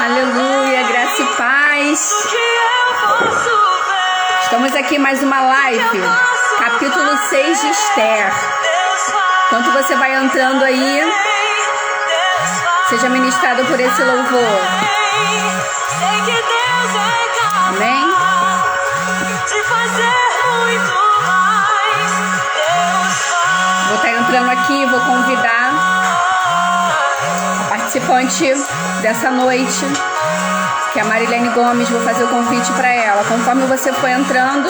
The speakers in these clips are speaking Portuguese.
Aleluia, graça e paz. Estamos aqui mais uma live, capítulo 6 de Esther. Enquanto você vai entrando aí, seja ministrado por esse louvor. Amém? Vou estar entrando aqui, vou convidar a participante dessa noite, que é a Marilene Gomes. Vou fazer o convite para ela. Conforme você for entrando...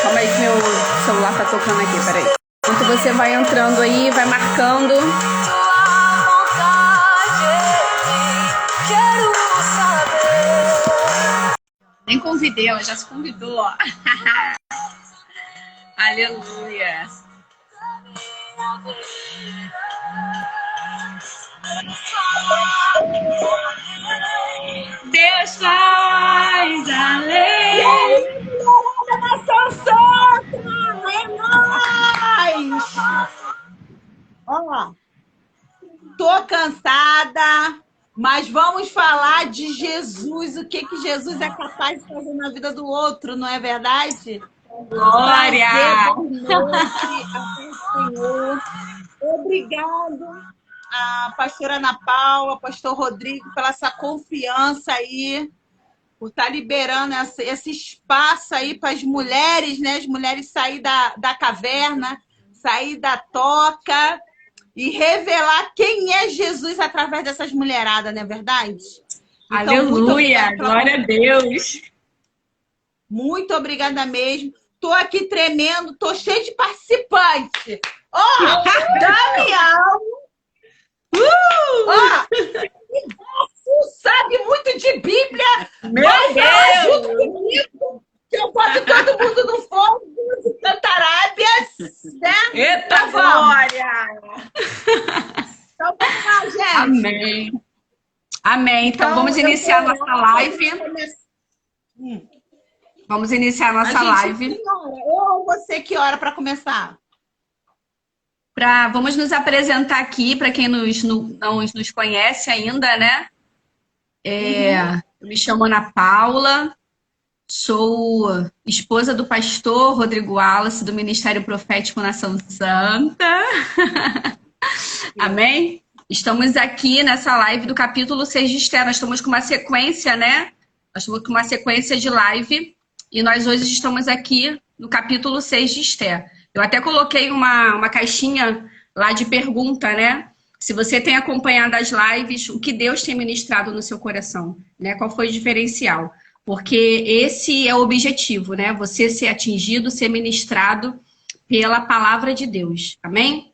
Calma aí que meu celular tá tocando aqui, peraí. Enquanto você vai entrando aí, vai marcando. Nem convidei, ela já se convidou. Aleluia. Deus faz além. Nação Santa, é nóis! Ó, tô cansada, mas vamos falar de Jesus, o que Jesus é capaz de fazer na vida do outro, não é verdade? Glória! Boa noite, Senhor. Obrigado a pastora Ana Paula, pastor Rodrigo, pela essa confiança aí, por estar liberando esse espaço aí para as mulheres, né? As mulheres sair da caverna, sair da toca e revelar quem é Jesus através dessas mulheradas, não é verdade? Então, aleluia! Glória a Deus! Muito obrigada mesmo. Tô aqui tremendo, tô cheio de participante. Ó, Damião! Ó, sabe muito de Bíblia, vai falar junto comigo, que eu boto todo mundo no fogo de Cantarábias, né? Eita, então, glória! Então vamos lá, gente. Amém. Amém. Então vamos iniciar nossa live. Vamos iniciar nossa live. Ou você, que hora para começar? Vamos nos apresentar aqui para quem não nos conhece ainda, né? Eu me chamo Ana Paula, sou esposa do pastor Rodrigo Wallace, do Ministério Profético Nação Santa. Amém? Estamos aqui nessa live do capítulo 6 de Esther. Nós estamos com uma sequência, né? Nós estamos com uma sequência de live e nós hoje estamos aqui no capítulo 6 de Esther. Eu até coloquei uma caixinha lá de pergunta, né? Se você tem acompanhado as lives, o que Deus tem ministrado no seu coração, né? Qual foi o diferencial? Porque esse é o objetivo, né? Você ser atingido, ser ministrado pela palavra de Deus. Amém?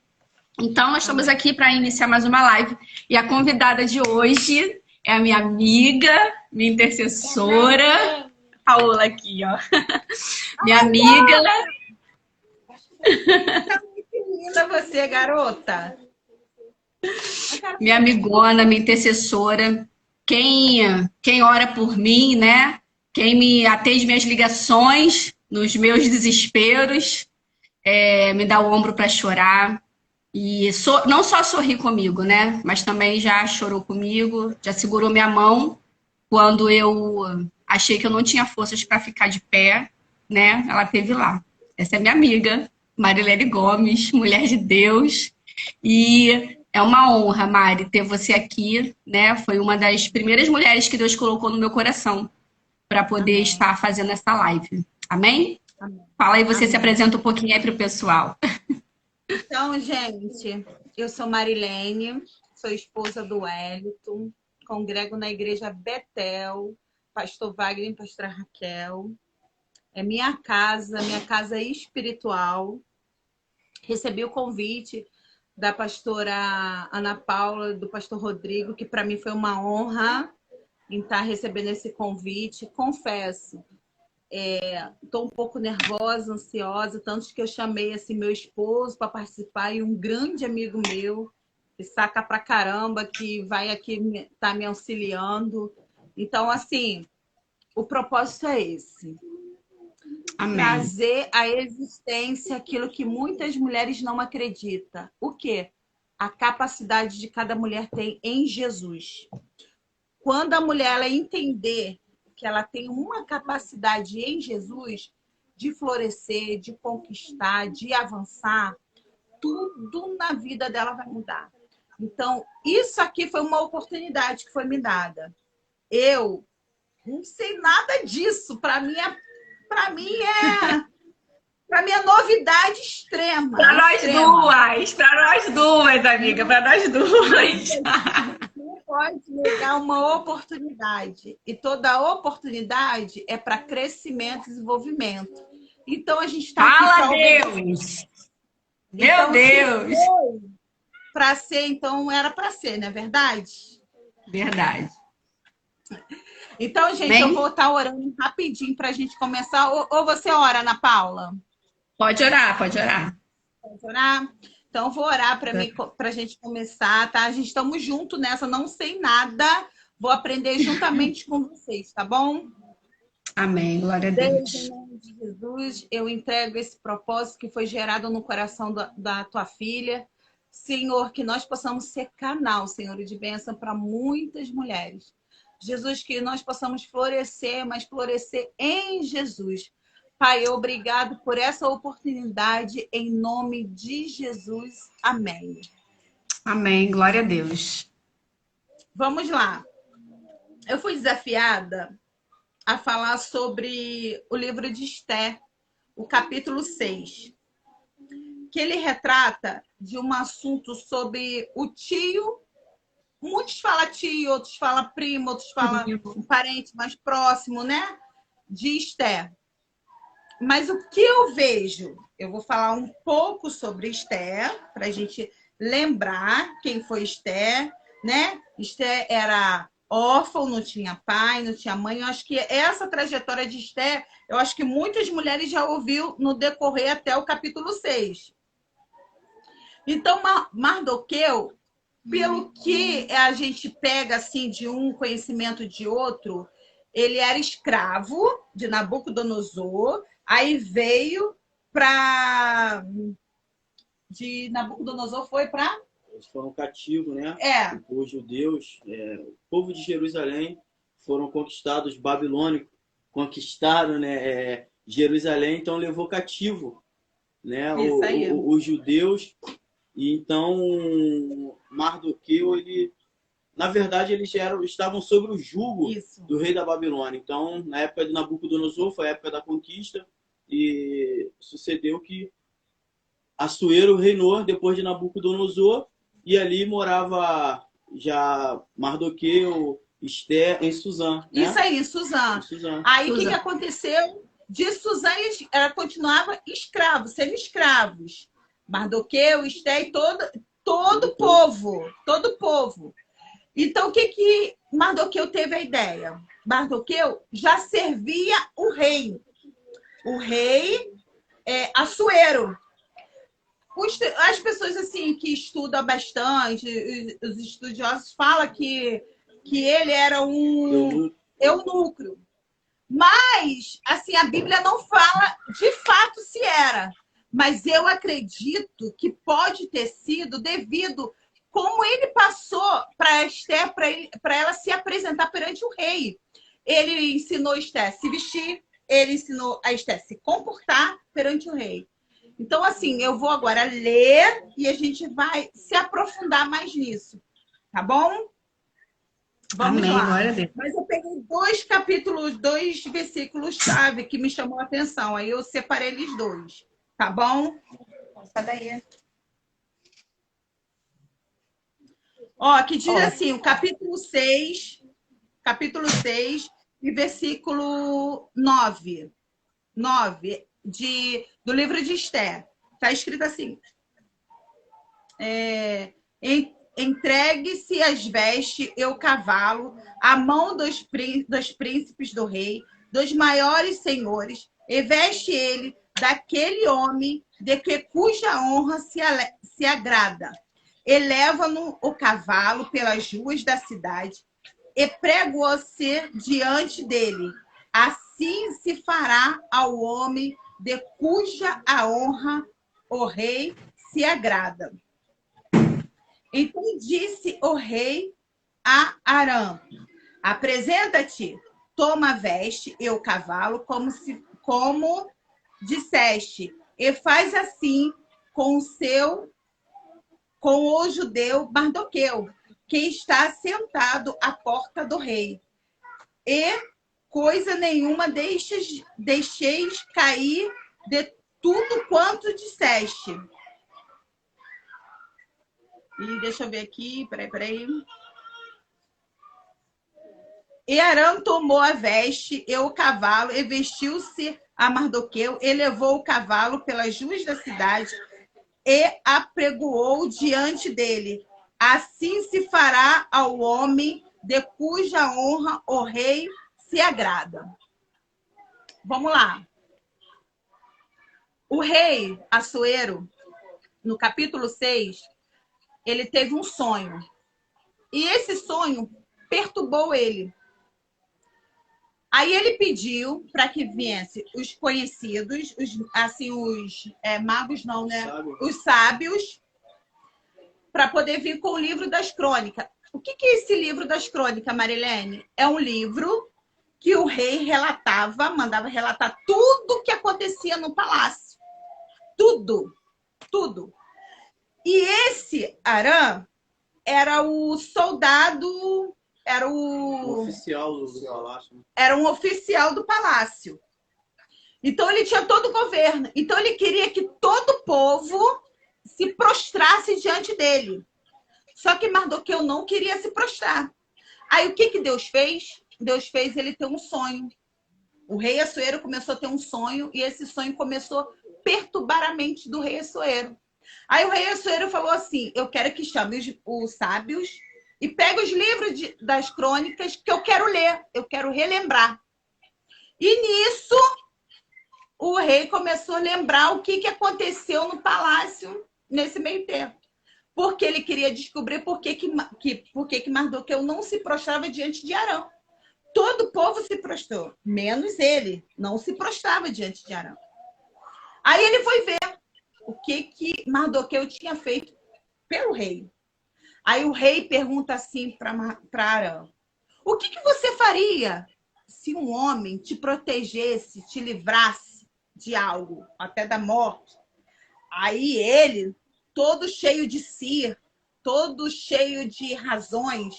Então, nós estamos aqui para iniciar mais uma live. E a convidada de hoje é a minha amiga, minha intercessora, Paola aqui, ó. Minha amiga... Que linda você, garota. Minha amigona, minha intercessora, quem ora por mim, né? Quem me atende minhas ligações nos meus desesperos, me dá o ombro para chorar. E não só sorri comigo, né? Mas também já chorou comigo, já segurou minha mão quando eu achei que eu não tinha forças para ficar de pé, né? Ela esteve lá. Essa é minha amiga, Marilene Gomes, mulher de Deus. E é uma honra, Mari, ter você aqui, né? Foi uma das primeiras mulheres que Deus colocou no meu coração para poder estar fazendo essa live. Amém? Amém. Fala aí, você se apresenta um pouquinho aí para o pessoal. Então, gente, eu sou Marilene, sou esposa do Wellington, congrego na igreja Betel, pastor Wagner e pastora Raquel. É minha casa espiritual. Recebi o convite da pastora Ana Paula, do pastor Rodrigo, que para mim foi uma honra em estar recebendo esse convite. Confesso, estou um pouco nervosa, ansiosa, tanto que eu chamei assim, meu esposo para participar e um grande amigo meu, que saca pra caramba, que vai aqui tá me auxiliando. Então, assim, o propósito é esse. Amém. Trazer à existência aquilo que muitas mulheres não acreditam. O quê? a capacidade de cada mulher tem em Jesus. Quando a mulher ela entender que ela tem uma capacidade em Jesus de florescer, de conquistar, de avançar, tudo na vida dela vai mudar. Então, isso aqui foi uma oportunidade que foi me dada. Eu não sei nada disso. Para mim é novidade extrema. Para nós duas, amiga, para nós duas. Você pode negar uma oportunidade. E toda oportunidade é para crescimento e desenvolvimento. Então, a gente está aqui Fala, Deus! Meu Deus! Para ser, então, era para ser, não é verdade? Verdade. Então, gente, eu vou estar orando rapidinho para a gente começar. Ou você ora, Ana Paula? Pode orar, pode orar. Pode orar? Então, eu vou orar para a gente começar, tá? A gente estamos juntos nessa, não sei nada. Vou aprender juntamente com vocês, tá bom? Amém, glória a Deus. Deus, em nome de Jesus, eu entrego esse propósito que foi gerado no coração da tua filha. Senhor, que nós possamos ser canal, Senhor, de bênção para muitas mulheres. Jesus, que nós possamos florescer, mas florescer em Jesus. Pai, obrigado por essa oportunidade, em nome de Jesus. Amém. Amém, glória a Deus. Vamos lá. Eu fui desafiada a falar sobre o livro de Esther, o capítulo 6, que ele retrata de um assunto sobre o tio. Muitos falam tio, outros falam primo, outros falam um parente mais próximo, né? De Esther. Mas o que eu vejo? Eu vou falar um pouco sobre Esther, para a gente lembrar quem foi Esther, né? Esther era órfã, não tinha pai, não tinha mãe. Eu acho que essa trajetória de Esther, eu acho que muitas mulheres já ouviu no decorrer até o capítulo 6. Então, Mardoqueu, pelo que a gente pega assim de um conhecimento de outro, ele era escravo de Nabucodonosor, aí veio para... De Nabucodonosor foi para... Eles foram cativos, né? É. Os judeus, o povo de Jerusalém foram conquistados, babilônicos conquistaram, né, Jerusalém, então levou cativo, né, os judeus. E então Mardoqueu, ele, na verdade, eles estavam sob o jugo do rei da Babilônia. Então, na época de Nabucodonosor, foi a época da conquista, e sucedeu que Assuero reinou depois de Nabucodonosor, e ali morava já Mardoqueu, Esther, em Suzã. Né? Isso aí, Suzã. Aí o que aconteceu? De Suzã, ela continuava escravo, sendo escravos. Mardoqueu, Esther e todo o povo. Então, o que Mardoqueu teve a ideia? Mardoqueu já servia o rei. O rei Assuero. As pessoas assim que estudam bastante, os estudiosos falam que ele era um eunuco. Mas, assim, a Bíblia não fala de fato se era. Mas eu acredito que pode ter sido devido como ele passou para Esther, para ela se apresentar perante o rei. Ele ensinou Esther a se vestir, ele ensinou a Esther a se comportar perante o rei. Então, assim, eu vou agora ler e a gente vai se aprofundar mais nisso. Tá bom? Vamos lá. Glória a Deus. Mas eu peguei dois versículos-chave que me chamou a atenção. Aí eu separei eles dois. Tá bom? Sai daí. Ó, que diz assim, o capítulo 6, e versículo 9. 9 do livro de Esther. Está escrito assim. Entregue-se as vestes e o cavalo à mão dos príncipes do rei, dos maiores senhores, e veste ele daquele homem de cuja honra se agrada. Eleva-no o cavalo pelas ruas da cidade e prego-se diante dele. Assim se fará ao homem de cuja a honra o rei se agrada. Então disse o rei a Aram: apresenta-te, toma a veste e o cavalo, como disseste, e faz assim com o judeu Mardoqueu, que está sentado à porta do rei. E coisa nenhuma deixeis cair de tudo quanto disseste. E deixa eu ver aqui, peraí. E Aram tomou a veste e o cavalo, e vestiu-se a Mardoqueu, e levou o cavalo pelas ruas da cidade, e apregoou diante dele. Assim se fará ao homem de cuja honra o rei se agrada. Vamos lá. O rei Assuero, no capítulo 6, ele teve um sonho. E esse sonho perturbou ele. Aí ele pediu para que viessem os conhecidos, magos não, né? Os sábios, para poder vir com o livro das crônicas. O que é esse livro das crônicas, Marilene? É um livro que o rei mandava relatar tudo o que acontecia no palácio. Tudo, tudo. E esse Aram era o soldado, era o oficial do palácio. Era um oficial do palácio. Então ele tinha todo o governo. Então ele queria que todo o povo se prostrasse diante dele. Só que Mardoqueu não queria se prostrar. Aí o que Deus fez? Deus fez ele ter um sonho. O rei Assuero começou a ter um sonho e esse sonho começou a perturbar a mente do rei Assuero. Aí o rei Assuero falou assim: eu quero que chame os sábios e pegue os livros das crônicas que eu quero ler, eu quero relembrar. E nisso o rei começou a lembrar o que aconteceu no palácio nesse meio tempo. Porque ele queria descobrir por que Mardoqueu não se prostrava diante de Aram. Todo o povo se prostrou, menos ele. Não se prostrava diante de Aram. Aí ele foi ver o que Mardoqueu tinha feito pelo rei. Aí o rei pergunta assim para Aram: o que você faria se um homem te protegesse, te livrasse de algo, até da morte? Aí ele, todo cheio de si, todo cheio de razões,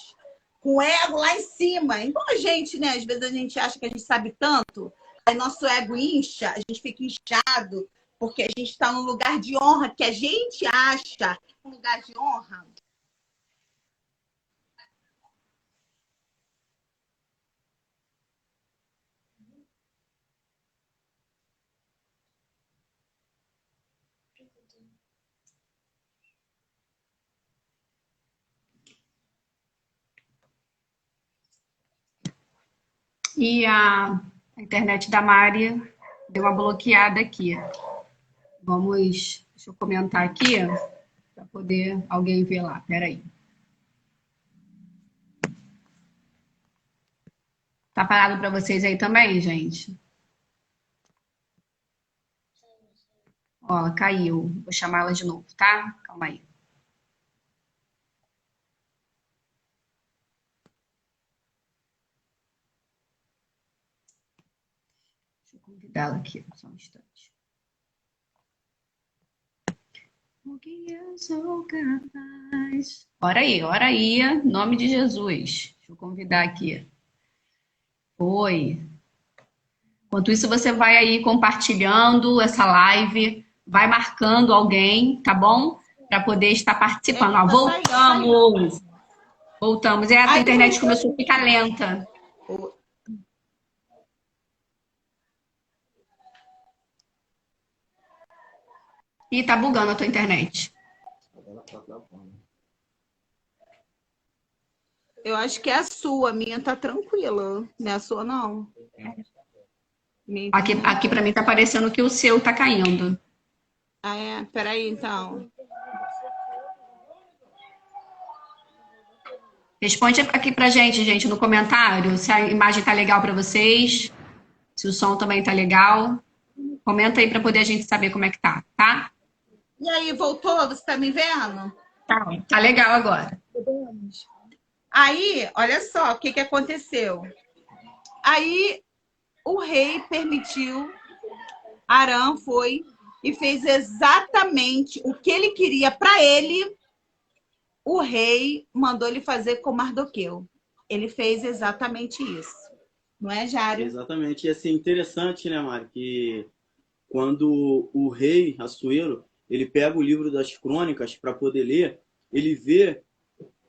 com o ego lá em cima. Igual a gente, né? Às vezes a gente acha que a gente sabe tanto, aí nosso ego incha, a gente fica inchado, porque a gente está num lugar de honra, que a gente acha um lugar de honra. E a internet da Mari deu uma bloqueada aqui. Deixa eu comentar aqui, para poder alguém ver lá. Peraí. Tá parado para vocês aí também, gente? Ó, ela caiu. Vou chamar ela de novo, tá? Calma aí. Deixa eu convidar ela aqui, só um instante. O que eu sou capaz. Ora aí, em nome de Jesus. Deixa eu convidar aqui. Oi. Enquanto isso, você vai aí compartilhando essa live, vai marcando alguém, tá bom? Para poder estar participando. Ó, voltamos! Voltamos. A internet começou a ficar lenta. Ih, tá bugando a tua internet. Eu acho que é a sua, a minha tá tranquila. Não é a sua, não. Aqui para mim tá parecendo que o seu tá caindo. Ah, é? Peraí, então. Responde aqui pra gente, no comentário, se a imagem tá legal para vocês, se o som também tá legal. Comenta aí para poder a gente saber como é que tá, tá? E aí, voltou? Você tá me vendo? Tá legal agora. Aí, olha só o que aconteceu. Aí o rei permitiu, Arã foi e fez exatamente o que ele queria para ele. O rei mandou ele fazer com Mardoqueu. Ele fez exatamente isso. Não é, Jário? Exatamente. E assim, interessante, né, Mari, que quando o rei Assuero, ele pega o livro das crônicas para poder ler, ele vê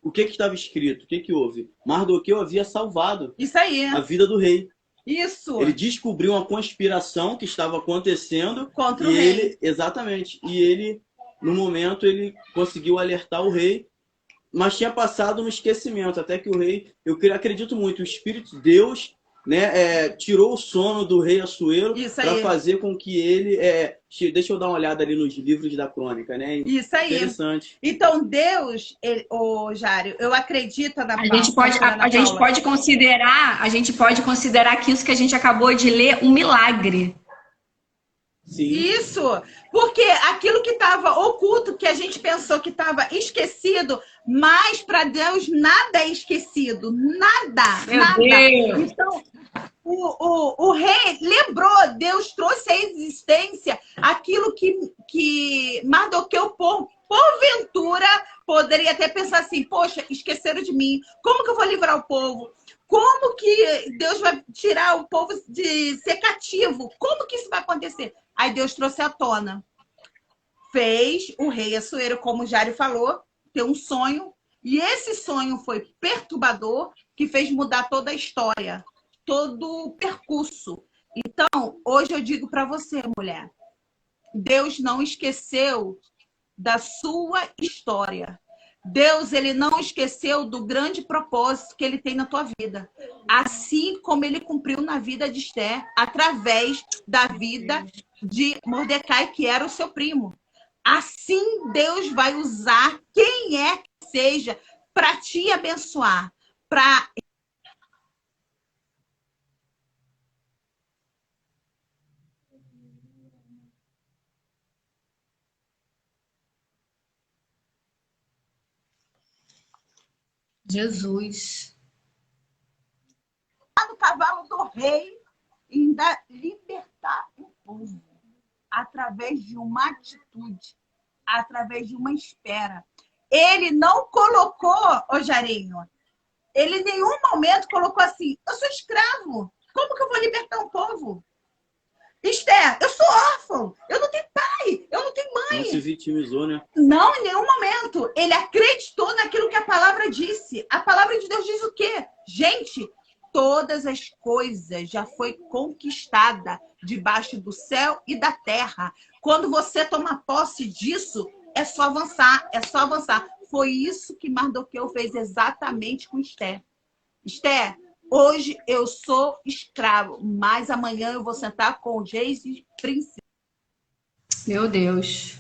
o que estava escrito, o que houve. Mardoqueu havia salvado isso aí, a vida do rei. Isso. Ele descobriu uma conspiração que estava acontecendo contra o rei. Ele, exatamente. E ele, no momento, ele conseguiu alertar o rei, mas tinha passado no esquecimento, até que o rei, eu acredito muito, o Espírito de Deus, né, tirou o sono do rei Assuero para fazer com que ele... deixa eu dar uma olhada ali nos livros da crônica, né? Isso aí. Interessante. Então, Deus, Jário, eu acredito na A gente pode considerar que isso que a gente acabou de ler um milagre. Sim. Isso, porque aquilo que estava oculto, que a gente pensou que estava esquecido, mas para Deus nada é esquecido, nada. Deus. Então, o rei lembrou, Deus trouxe à existência aquilo que Mardoqueu, porventura, poderia até pensar assim, poxa, esqueceram de mim, como que eu vou livrar o povo? Como que Deus vai tirar o povo de ser cativo? Como que isso vai acontecer? Aí Deus trouxe à tona. Fez o rei Assuero, como o Jário falou, ter um sonho. E esse sonho foi perturbador, que fez mudar toda a história, todo o percurso. Então, hoje eu digo para você, mulher, Deus não esqueceu da sua história. Deus, ele não esqueceu do grande propósito que ele tem na tua vida. Assim como ele cumpriu na vida de Esther, através da vida de Mordecai, que era o seu primo. Assim, Deus vai usar quem é que seja para te abençoar, para... Jesus. No cavalo do rei, ainda libertar o povo através de uma atitude, através de uma espera. Ele não colocou, Jarinho, ele em nenhum momento colocou assim, eu sou escravo, como que eu vou libertar o povo? Esther, eu sou órfão, eu não tenho pai, eu não tenho mãe. Não se vitimizou, né? Não, em nenhum momento. Ele acreditou naquilo que a palavra disse. A palavra de Deus diz o quê? Gente, todas as coisas já foi conquistada debaixo do céu e da terra. Quando você toma posse disso, é só avançar, é só avançar. Foi isso que Mardoqueu fez exatamente com Esther. Esther, hoje eu sou escravo, mas amanhã eu vou sentar com os reis e príncipes. Meu Deus.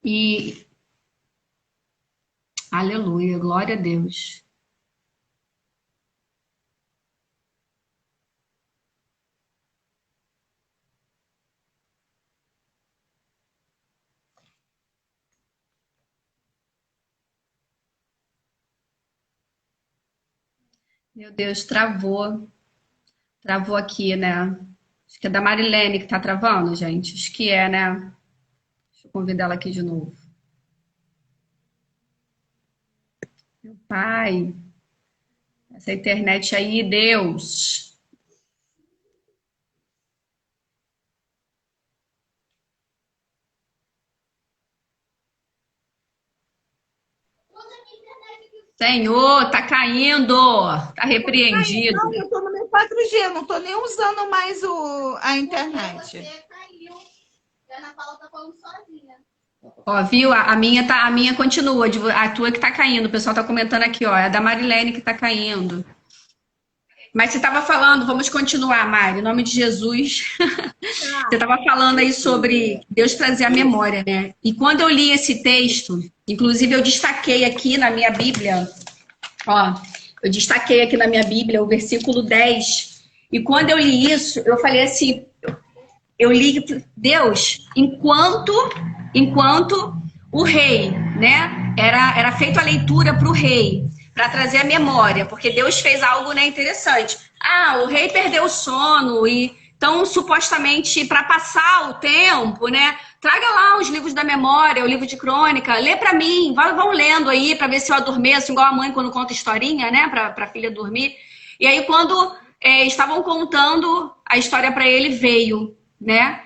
E aleluia, glória a Deus. Meu Deus, travou. Travou aqui, né? Acho que é da Marilene que tá travando, gente. Acho que é, né? Deixa eu convidar ela aqui de novo. Meu pai, essa internet aí, Deus. Senhor, tá caindo, tá repreendido. Não, eu tô no meu 4G, eu não tô nem usando mais a internet. Você caiu. A Ana Paula tá falando sozinha. Ó, viu? A minha continua, a tua que tá caindo. O pessoal tá comentando aqui, ó, é a da Marilene que tá caindo. Mas você estava falando, vamos continuar, Mari, em nome de Jesus. Você estava falando aí sobre Deus trazer a memória, né? E quando eu li esse texto, inclusive eu destaquei aqui na minha Bíblia, ó, eu destaquei aqui na minha Bíblia o versículo 10, E quando eu li isso, eu falei assim, eu li, Deus, enquanto o rei, né, era feita a leitura para o rei, para trazer a memória, porque Deus fez algo, né, interessante. O rei perdeu o sono, e então, supostamente, para passar o tempo, né, traga lá os livros da memória, o livro de crônica, lê para mim, vão lendo aí, para ver se eu adormeço, igual a mãe quando conta historinha, né, para a filha dormir. E aí, quando estavam contando a história para ele, veio, né,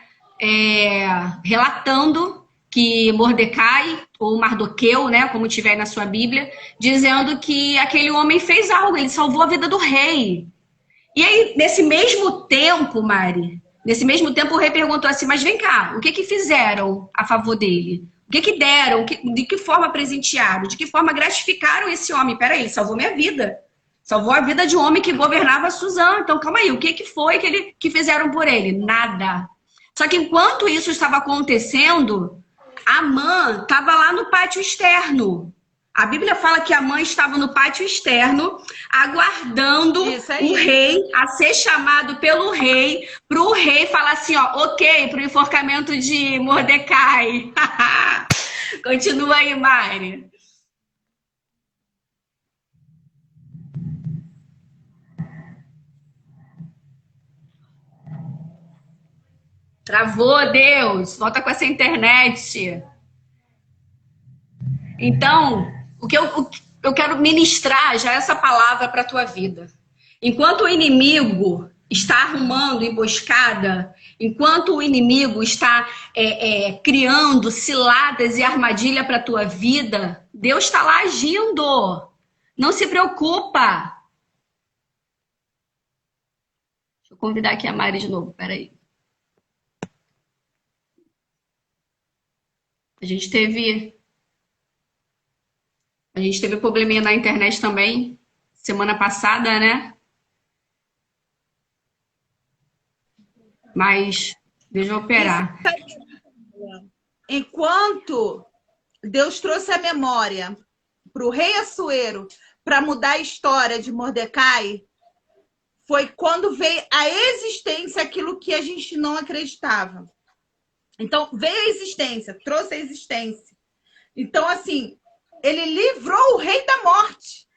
relatando que Mordecai, ou Mardoqueu, né, como tiver aí na sua Bíblia, dizendo que aquele homem fez algo, ele salvou a vida do rei. E aí, nesse mesmo tempo, Mari, o rei perguntou assim, mas vem cá, o que fizeram a favor dele? O que deram? De que forma presentearam? De que forma gratificaram esse homem? Peraí, ele salvou minha vida. Salvou a vida de um homem que governava Suzã. Então, calma aí, o que foi que fizeram por ele? Nada. Só que enquanto isso estava acontecendo, Amã estava lá no pátio externo. A Bíblia fala que Amã estava no pátio externo, aguardando o rei, a ser chamado pelo rei, para o rei falar assim, ó, ok, para o enforcamento de Mordecai. Continua aí, Mari. Travou, Deus. Volta com essa internet. Então, o que eu quero ministrar já essa palavra para a tua vida. Enquanto o inimigo está arrumando emboscada, enquanto o inimigo está criando ciladas e armadilha para a tua vida, Deus está lá agindo. Não se preocupa. Deixa eu convidar aqui a Mari de novo, peraí. A gente teve probleminha na internet também, semana passada, né? Mas deixa eu operar. Enquanto Deus trouxe a memória para o rei Assuero para mudar a história de Mordecai, foi quando veio a existência aquilo que a gente não acreditava. Então, veio a existência, trouxe a existência. Então, assim, ele livrou o rei da morte.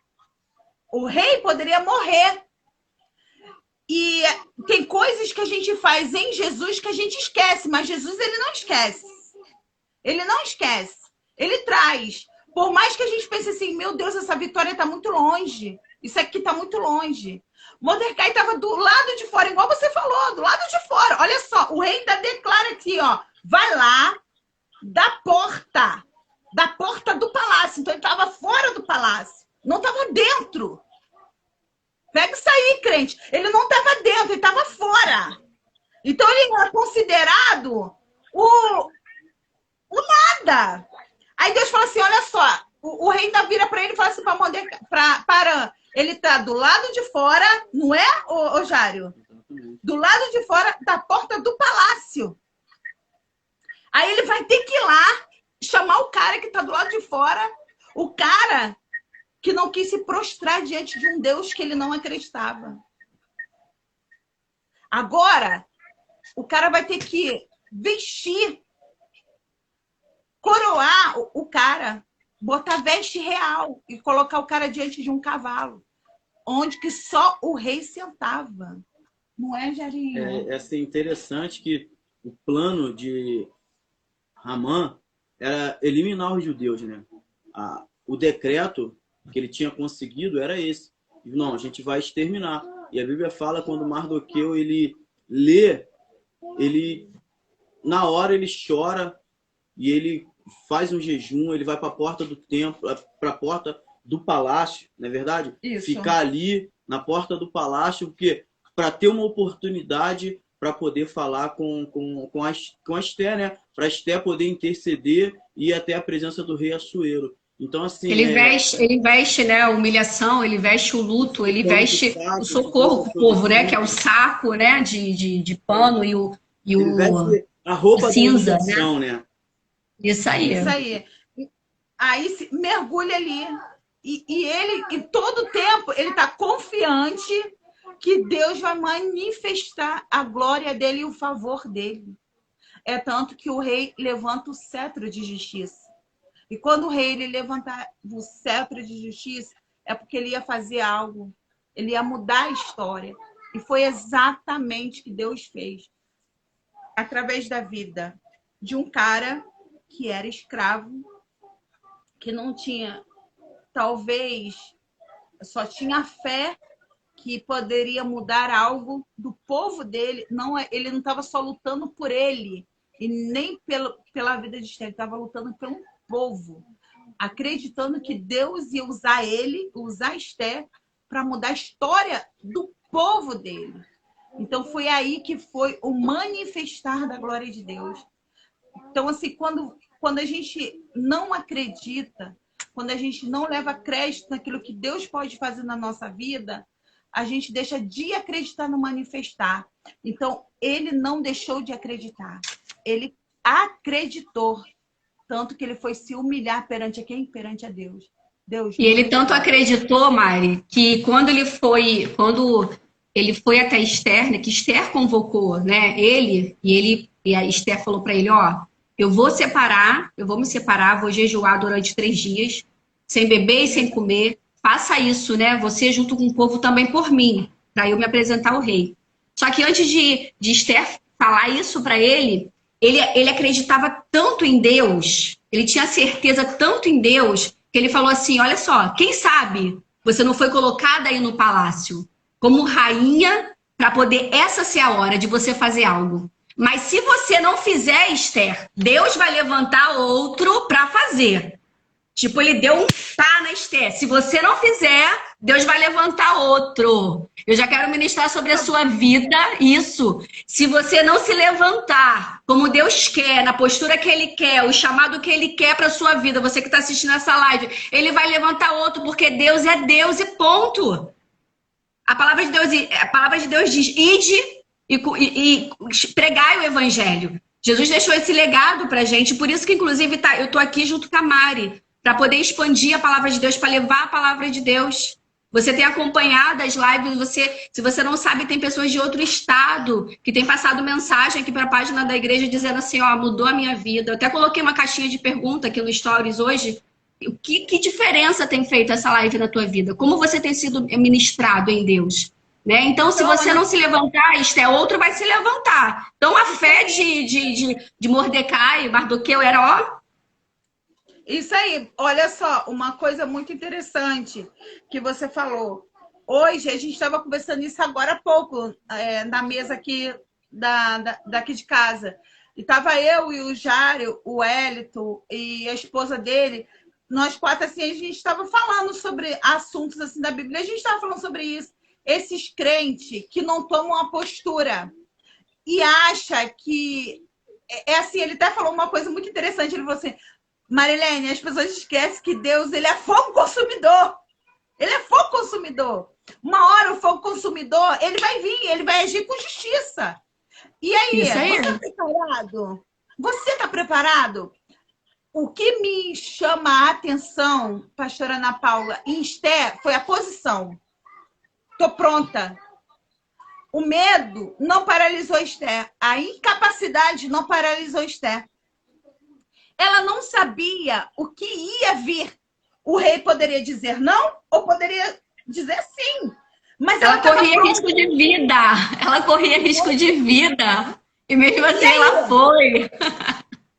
O rei poderia morrer. E tem coisas que a gente faz em Jesus que a gente esquece, mas Jesus, ele não esquece. Ele não esquece. Ele traz. Por mais que a gente pense assim, meu Deus, essa vitória está muito longe. Isso aqui está muito longe. Mordecai estava do lado de fora, igual você falou, do lado de fora. Olha só, o rei ainda declara aqui, ó, vai lá da porta do palácio. Então ele estava fora do palácio, não estava dentro. Pega isso aí, crente. Ele não estava dentro, ele estava fora. Então ele era considerado o nada. Aí Deus fala assim, olha só, o rei ainda vira para ele e fala assim para ele tá do lado de fora, não é, ô Jário? Do lado de fora da porta do palácio. Aí ele vai ter que ir lá chamar o cara que tá do lado de fora, o cara que não quis se prostrar diante de um Deus que ele não acreditava. Agora, o cara vai ter que vestir, coroar o cara, botar veste real e colocar o cara diante de um cavalo, onde que só o rei sentava. Não é, Jarinho? É interessante que o plano de Amã era eliminar os judeus, né? O decreto que ele tinha conseguido era esse. Não, a gente vai exterminar. E a Bíblia fala quando Mardoqueu ele lê, na hora ele chora e ele faz um jejum, ele vai para a porta do templo, para a porta do palácio, não é verdade? Isso. Ficar ali na porta do palácio, porque para ter uma oportunidade para poder falar com a Esté, né? Para a Esté poder interceder e ir até a presença do rei Assuero. Então, assim... Ele veste, né, a humilhação, ele veste o luto, ele veste o socorro para o povo, né? Que é o saco, né, de pano e o a roupa cinza, né? Isso aí. Isso aí. Aí se mergulha ali. E ele, em todo tempo, ele está confiante que Deus vai manifestar a glória dele e o favor dele. É tanto que o rei levanta o cetro de justiça. E quando o rei ele levantar o cetro de justiça, é porque ele ia fazer algo. Ele ia mudar a história. E foi exatamente o que Deus fez. Através da vida de um cara que era escravo, que não tinha, talvez, só tinha fé que poderia mudar algo do povo dele. Não, ele não estava só lutando por ele, e nem pela vida de Esther, ele estava lutando pelo povo, acreditando que Deus ia usar ele, usar Esther, para mudar a história do povo dele. Então, foi aí que foi o manifestar da glória de Deus. Então, assim, quando a gente não acredita, quando a gente não leva crédito naquilo que Deus pode fazer na nossa vida, a gente deixa de acreditar no manifestar. Então, ele não deixou de acreditar. Ele acreditou. Tanto que ele foi se humilhar perante a quem? Perante a Deus. E ele tanto acreditou, Mari, que quando ele foi até Esther, né, que Esther convocou, né, e a Esther falou para ele, ó, eu vou me separar, vou jejuar durante 3 dias, sem beber e sem comer, faça isso, né, você junto com o povo também por mim, para eu me apresentar ao rei. Só que antes de Esther falar isso para ele acreditava tanto em Deus, ele tinha certeza tanto em Deus, que ele falou assim, olha só, quem sabe você não foi colocada aí no palácio como rainha para poder essa ser a hora de você fazer algo. Mas se você não fizer, Esther, Deus vai levantar outro para fazer. Tipo, ele deu um tá na Esther. Se você não fizer, Deus vai levantar outro. Eu já quero ministrar sobre a sua vida isso. Se você não se levantar como Deus quer, na postura que Ele quer, o chamado que Ele quer para a sua vida, você que está assistindo essa live, Ele vai levantar outro, porque Deus é Deus e ponto. A palavra de Deus diz, ide e pregai o evangelho. Jesus deixou esse legado para a gente, por isso que, inclusive, eu estou aqui junto com a Mari, para poder expandir a palavra de Deus, para levar a palavra de Deus. Você tem acompanhado as lives, se você não sabe, tem pessoas de outro estado que têm passado mensagem aqui para a página da igreja dizendo assim, ó, mudou a minha vida. Eu até coloquei uma caixinha de pergunta aqui no Stories hoje. Que diferença tem feito essa live na tua vida? Como você tem sido ministrado em Deus? Né? Então, se você não se levantar, outro vai se levantar. Então, a fé de Mordecai, Mardoqueu, era, ó... Isso aí, olha só, uma coisa muito interessante que você falou. Hoje, a gente estava conversando isso agora há pouco, na mesa aqui daqui de casa. E estava eu e o Jário, o Wellington e a esposa dele, nós 4, assim, a gente estava falando sobre assuntos assim da Bíblia. A gente estava falando sobre isso. Esses crentes que não tomam a postura e acha que... assim, ele até falou uma coisa muito interessante. Ele falou assim... Marilene, as pessoas esquecem que Deus, ele é fogo consumidor. Ele é fogo consumidor. Uma hora o fogo consumidor, ele vai vir, ele vai agir com justiça. E aí, você está preparado? Você está preparado? O que me chama a atenção, pastora Ana Paula, em Esther, foi a posição. Estou pronta. O medo não paralisou Esther. A incapacidade não paralisou Esther. Ela não sabia o que ia vir. O rei poderia dizer não ou poderia dizer sim. Mas ela corria risco de vida. Ela corria risco de vida. E mesmo assim ela foi.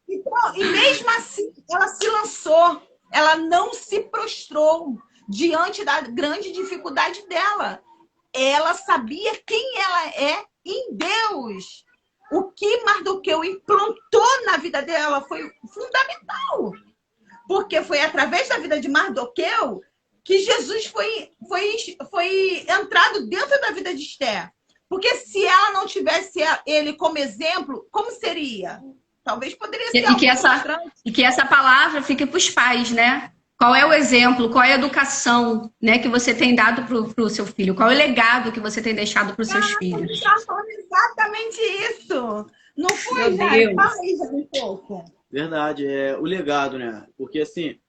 Então, e mesmo assim ela se lançou. Ela não se prostrou diante da grande dificuldade dela. Ela sabia quem ela é em Deus. O que Mardoqueu implantou na vida dela foi fundamental. Porque foi através da vida de Mardoqueu que Jesus foi entrado dentro da vida de Esther. Porque se ela não tivesse ele como exemplo, como seria? Talvez poderia ser e que essa palavra fique para os pais, né? Qual é o exemplo, qual é a educação, né, que você tem dado para o seu filho? Qual é o legado que você tem deixado para os seus filhos? Está falando exatamente isso. Não foi, Jair? Fala aí, já um pouco. Verdade, é o legado, né? Porque, assim,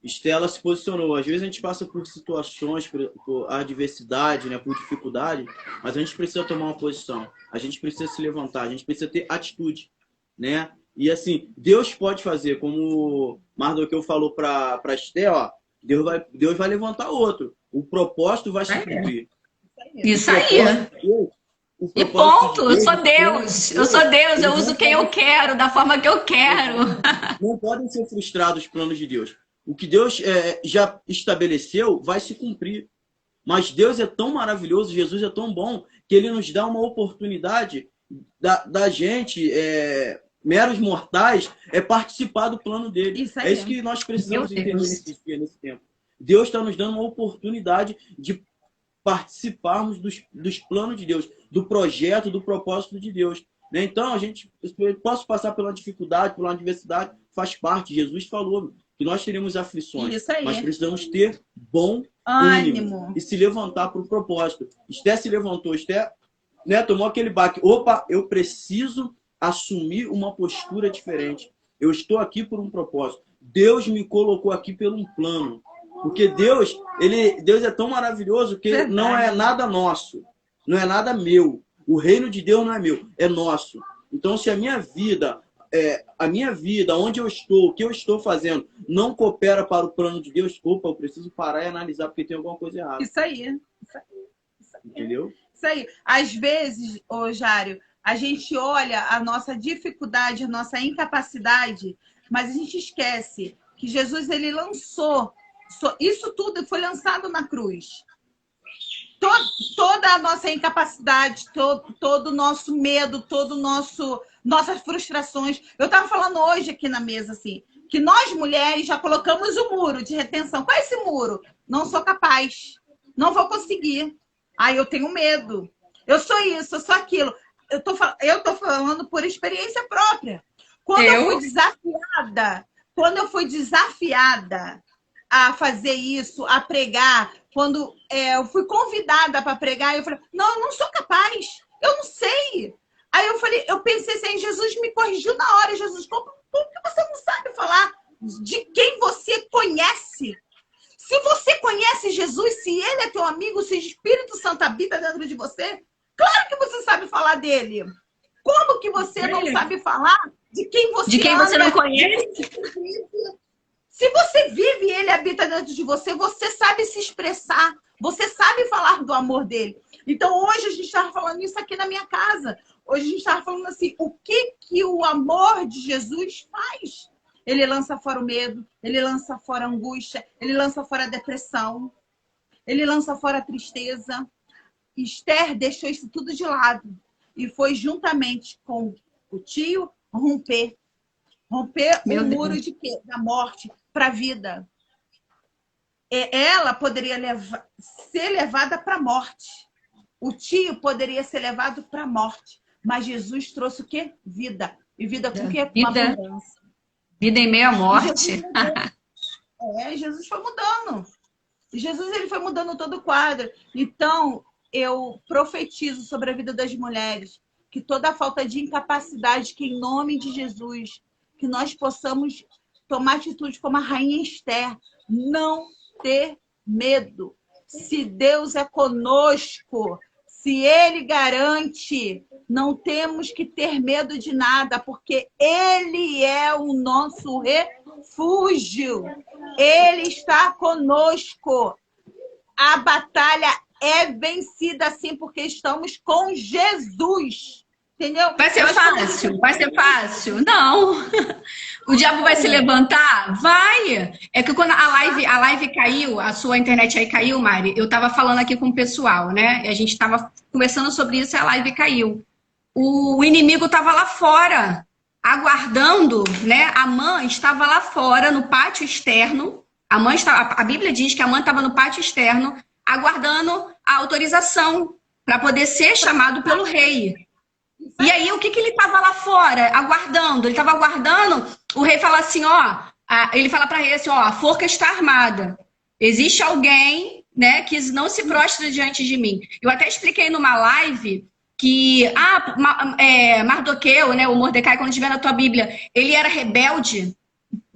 Estela se posicionou. Às vezes a gente passa por situações, por adversidade, né, por dificuldade, mas a gente precisa tomar uma posição. A gente precisa se levantar, a gente precisa ter atitude, né? E assim, Deus pode fazer, como Mardoqueu falou para Esté, ó, Deus vai levantar outro. O propósito vai se cumprir. Isso aí. E ponto, eu sou Deus. Eu sou Deus, eu uso quem eu quero, da forma que eu quero. Não podem ser frustrados os planos de Deus. O que Deus já estabeleceu vai se cumprir. Mas Deus é tão maravilhoso, Jesus é tão bom, que Ele nos dá uma oportunidade da gente, meros mortais, participar do plano dele. Isso aí. É isso que nós precisamos entender nesse tempo. Deus está nos dando uma oportunidade de participarmos dos planos de Deus, do projeto, do propósito de Deus. Né? Então, posso passar pela dificuldade, pela adversidade, faz parte. Jesus falou que nós teremos aflições, mas precisamos ter bom ânimo e se levantar para o propósito. Esté se levantou, Esté, né, tomou aquele baque. Opa, eu preciso assumir uma postura diferente. Eu estou aqui por um propósito. Deus me colocou aqui por um plano. Porque Deus é tão maravilhoso que não é nada nosso, não é nada meu. O reino de Deus não é meu, é nosso. Então, se a minha vida, onde eu estou, o que eu estou fazendo, não coopera para o plano de Deus, opa, eu preciso parar e analisar porque tem alguma coisa errada. Isso aí. Entendeu? Isso aí. Às vezes, Jário, a gente olha a nossa dificuldade, a nossa incapacidade, mas a gente esquece que Jesus, ele lançou. Isso tudo foi lançado na cruz. Toda a nossa incapacidade, todo o nosso medo, nossas frustrações. Eu estava falando hoje aqui na mesa, assim, que nós mulheres já colocamos o muro de retenção. Qual é esse muro? Não sou capaz. Não vou conseguir. Eu tenho medo. Eu sou isso, eu sou aquilo. Eu tô falando por experiência própria. Quando eu fui desafiada a fazer isso, a pregar, quando eu fui convidada para pregar, eu falei, não, eu não sou capaz, eu não sei. Aí eu pensei assim, Jesus me corrigiu na hora, Jesus, como que você não sabe falar de quem você conhece? Se você conhece Jesus, se Ele é teu amigo, se o Espírito Santo habita dentro de você, claro que você sabe falar dele. Como que você não sabe falar de quem você De quem você não conhece? Se você vive e Ele habita dentro de você, você sabe se expressar, você sabe falar do amor dele. Então, hoje a gente estava falando isso aqui na minha casa. Hoje a gente estava falando assim, o que o amor de Jesus faz? Ele lança fora o medo, ele lança fora a angústia, ele lança fora a depressão, ele lança fora a tristeza. Esther deixou isso tudo de lado e foi juntamente com o tio romper o muro de quê? Da morte para a vida. Ela poderia ser levada para a morte. O tio poderia ser levado para a morte. Mas Jesus trouxe o quê? Vida. E vida com o quê? Com abundância. Vida em meio à morte. Jesus foi mudando. Jesus, ele foi mudando todo o quadro. Então, eu profetizo sobre a vida das mulheres que toda a falta de incapacidade, que em nome de Jesus, que nós possamos tomar atitude como a rainha Esther, não ter medo. Se Deus é conosco, se Ele garante, não temos que ter medo de nada, porque Ele é o nosso refúgio. Ele está conosco. A batalha é vencida sim, porque estamos com Jesus. Entendeu? Vai ser fácil? Vai ser fácil? Não. O diabo vai se levantar? Vai. É que quando a live caiu, a sua internet aí caiu, Mari, eu tava falando aqui com o pessoal, né? E a gente tava conversando sobre isso e a live caiu. O inimigo tava lá fora, aguardando, né? A mãe estava lá fora, no pátio externo. A Bíblia diz que a mãe estava no pátio externo, aguardando a autorização para poder ser chamado pelo rei. E aí, o que ele estava lá fora, aguardando? Ele estava aguardando, o rei fala assim, ele fala para ele assim, a forca está armada. Existe alguém, né, que não se prostra diante de mim. Eu até expliquei numa live que, Mardoqueu, né, o Mordecai, quando estiver na tua Bíblia, ele era rebelde.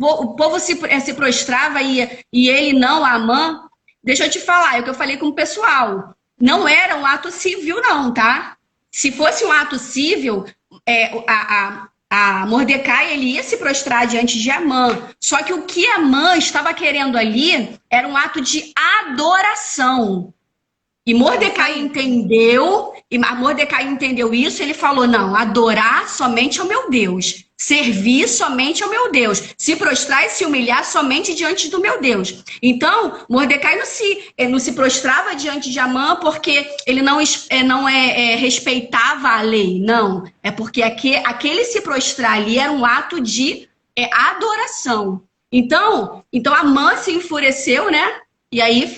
o povo se prostrava e ele não, Amã. Deixa eu te falar, é o que eu falei com o pessoal. Não era um ato civil, não, tá? Se fosse um ato civil, a Mordecai ele ia se prostrar diante de Amã. Só que o que Amã estava querendo ali era um ato de adoração. E Mordecai entendeu, isso, ele falou, não, adorar somente ao meu Deus, servir somente ao meu Deus, se prostrar e se humilhar somente diante do meu Deus. Então, Mordecai não se prostrava diante de Amã porque ele não respeitava a lei, não. É porque aquele se prostrar ali era um ato de adoração. Então Amã se enfureceu, né? E aí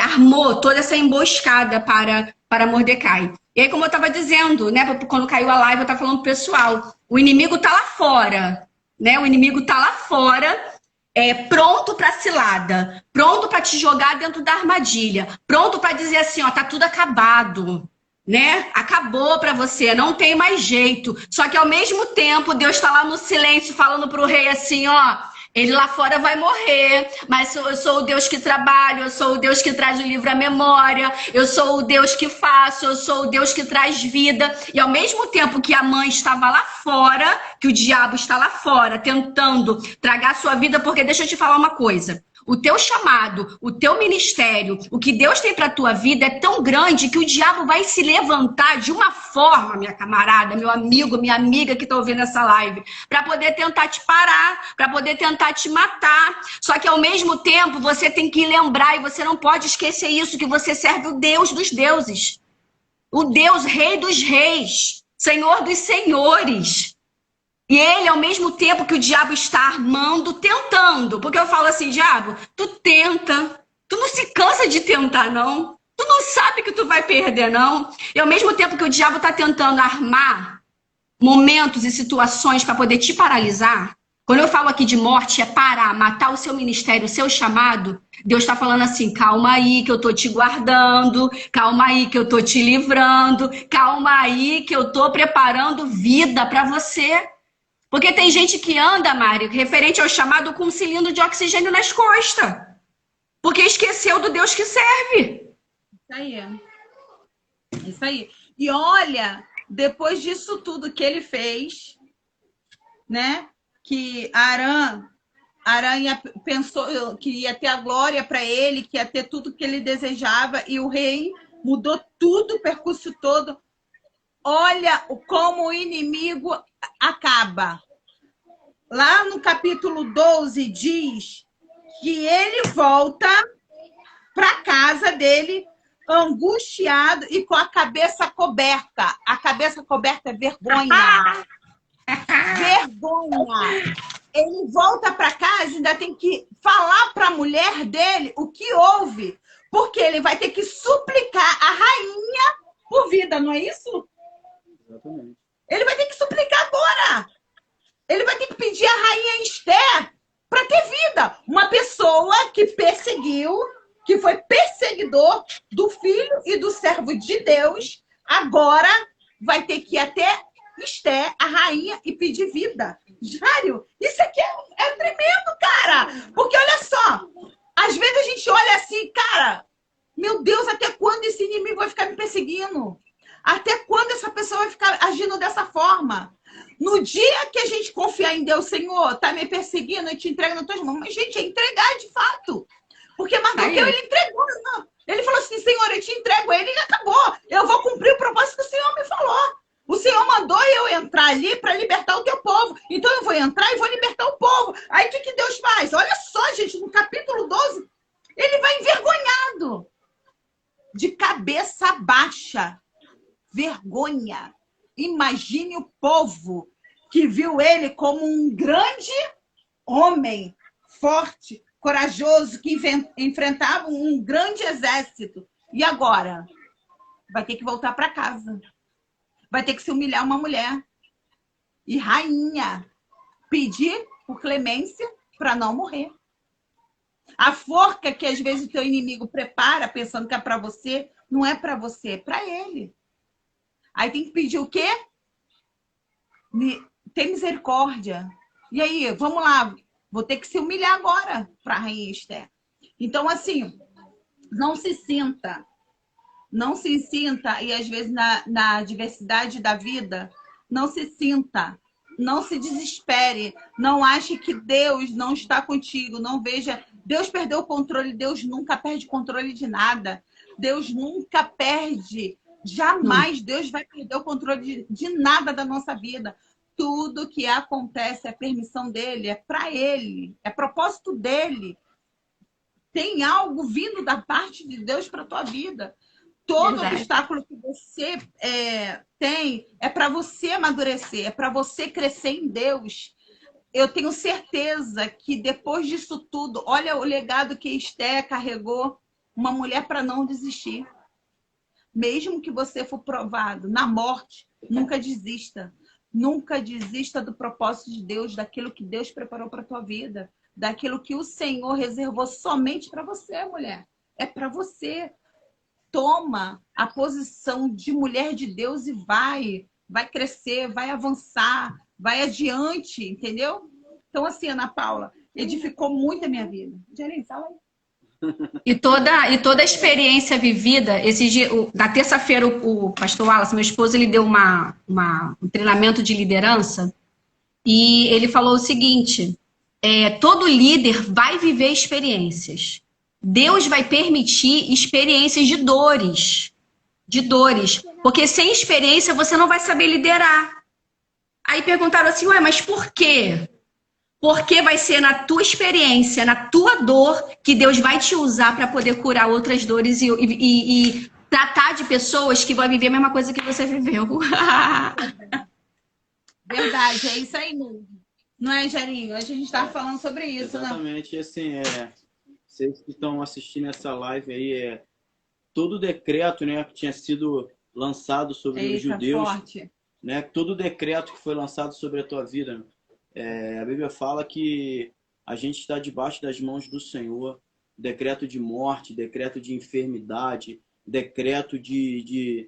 armou toda essa emboscada para Mordecai. E aí, como eu estava dizendo, né, quando caiu a live, eu estava falando pro pessoal, o inimigo está lá fora, né? O inimigo está lá fora, pronto para cilada, pronto para te jogar dentro da armadilha, pronto para dizer assim, ó, tá tudo acabado, né? Acabou para você, não tem mais jeito. Só que ao mesmo tempo, Deus está lá no silêncio falando pro rei assim, ó, ele lá fora vai morrer, mas eu sou o Deus que trabalha, eu sou o Deus que traz o livro à memória, eu sou o Deus que faço, eu sou o Deus que traz vida. E ao mesmo tempo que a mãe estava lá fora, que o diabo está lá fora, tentando tragar a sua vida, porque deixa eu te falar uma coisa. O teu chamado, o teu ministério, o que Deus tem para a tua vida é tão grande que o diabo vai se levantar de uma forma, minha camarada, meu amigo, minha amiga que está ouvindo essa live, para poder tentar te parar, para poder tentar te matar. Só que ao mesmo tempo você tem que lembrar, e você não pode esquecer isso, que você serve o Deus dos deuses. O Deus, Rei dos reis, Senhor dos senhores. E ele, ao mesmo tempo que o diabo está armando, tentando. Porque eu falo assim, diabo, tu tenta. Tu não se cansa de tentar, não. Tu não sabe que tu vai perder, não. E ao mesmo tempo que o diabo está tentando armar momentos e situações para poder te paralisar, quando eu falo aqui de morte, é parar, matar o seu ministério, o seu chamado, Deus está falando assim, calma aí que eu tô te guardando, calma aí que eu tô te livrando, calma aí que eu tô preparando vida para você. Porque tem gente que anda, Mário, referente ao chamado, com um cilindro de oxigênio nas costas. Porque esqueceu do Deus que serve. Isso aí. Isso aí. E olha, depois disso tudo que ele fez, né? Que Arã pensou que ia ter a glória para ele, que ia ter tudo que ele desejava, e o rei mudou tudo, o percurso todo. Olha como o inimigo acaba. Lá no capítulo 12 diz que ele volta para casa dele angustiado e com a cabeça coberta. A cabeça coberta é vergonha. Vergonha. Ele volta para casa e ainda tem que falar para a mulher dele o que houve, porque ele vai ter que suplicar a rainha por vida, não é isso? Exatamente. Ele vai ter que suplicar agora. Ele vai ter que pedir a rainha Esther para ter vida. Uma pessoa que perseguiu, que foi perseguidor do filho e do servo de Deus, agora vai ter que ir até Esther, a rainha, e pedir vida. Jário, isso aqui é tremendo, cara. Porque olha só, às vezes a gente olha assim, cara, meu Deus, até quando esse inimigo vai ficar me perseguindo? Até quando essa pessoa vai ficar agindo dessa forma? No dia que a gente confiar em Deus, Senhor, tá me perseguindo, eu te entrego nas tuas mãos. Mas, gente, é entregar de fato. Porque Mardoqueu, ele entregou. Não. Ele falou assim, Senhor, eu te entrego ele e acabou. Eu vou cumprir o propósito que o Senhor me falou. O Senhor mandou eu entrar ali para libertar o teu povo. Então eu vou entrar e vou libertar o povo. Aí o que Deus faz? Olha só, gente, no capítulo 12, ele vai envergonhado. De cabeça baixa. Vergonha. Imagine o povo que viu ele como um grande homem, forte, corajoso, que enfrentava um grande exército. E agora? Vai ter que voltar para casa. Vai ter que se humilhar uma mulher. E rainha. Pedir por clemência para não morrer. A forca que às vezes o teu inimigo prepara, pensando que é para você, não é para você, é para ele. Aí tem que pedir o quê? Ter misericórdia. E aí, vamos lá, vou ter que se humilhar agora para a Rainha Esther. Então, assim, não se sinta, e às vezes na diversidade da vida, não se sinta, não se desespere, não ache que Deus não está contigo, não veja, Deus perdeu o controle, Deus nunca perde controle de nada, Deus nunca perde, jamais Deus vai perder o controle de nada da nossa vida. Tudo que acontece é permissão dele, é para ele, é propósito dele. Tem algo vindo da parte de Deus para a tua vida. Todo obstáculo que você tem é para você amadurecer, é para você crescer em Deus. Eu tenho certeza que depois disso tudo, olha o legado que Esther carregou, uma mulher para não desistir. Mesmo que você for provado na morte, nunca desista. Nunca desista do propósito de Deus, daquilo que Deus preparou para a tua vida, daquilo que o Senhor reservou somente para você, mulher. É para você. Toma a posição de mulher de Deus e vai crescer, vai avançar, vai adiante, entendeu? Então, assim, Ana Paula, edificou muito a minha vida. Jerem, fala aí. E toda a experiência vivida, na terça-feira o pastor Wallace, meu esposo, ele deu um treinamento de liderança e ele falou o seguinte, todo líder vai viver experiências. Deus vai permitir experiências de dores, porque sem experiência você não vai saber liderar. Aí perguntaram assim, ué, mas por quê? Porque vai ser na tua experiência, na tua dor, que Deus vai te usar para poder curar outras dores e tratar de pessoas que vão viver a mesma coisa que você viveu. Verdade, é isso aí mesmo. Não é, Jerinho? A gente estava falando sobre isso, exatamente, né? Assim, vocês que estão assistindo essa live aí, todo o decreto, né, que tinha sido lançado sobre os judeus, forte. Né, todo o decreto que foi lançado sobre a tua vida, a Bíblia fala que a gente está debaixo das mãos do Senhor. Decreto de morte, decreto de enfermidade, decreto de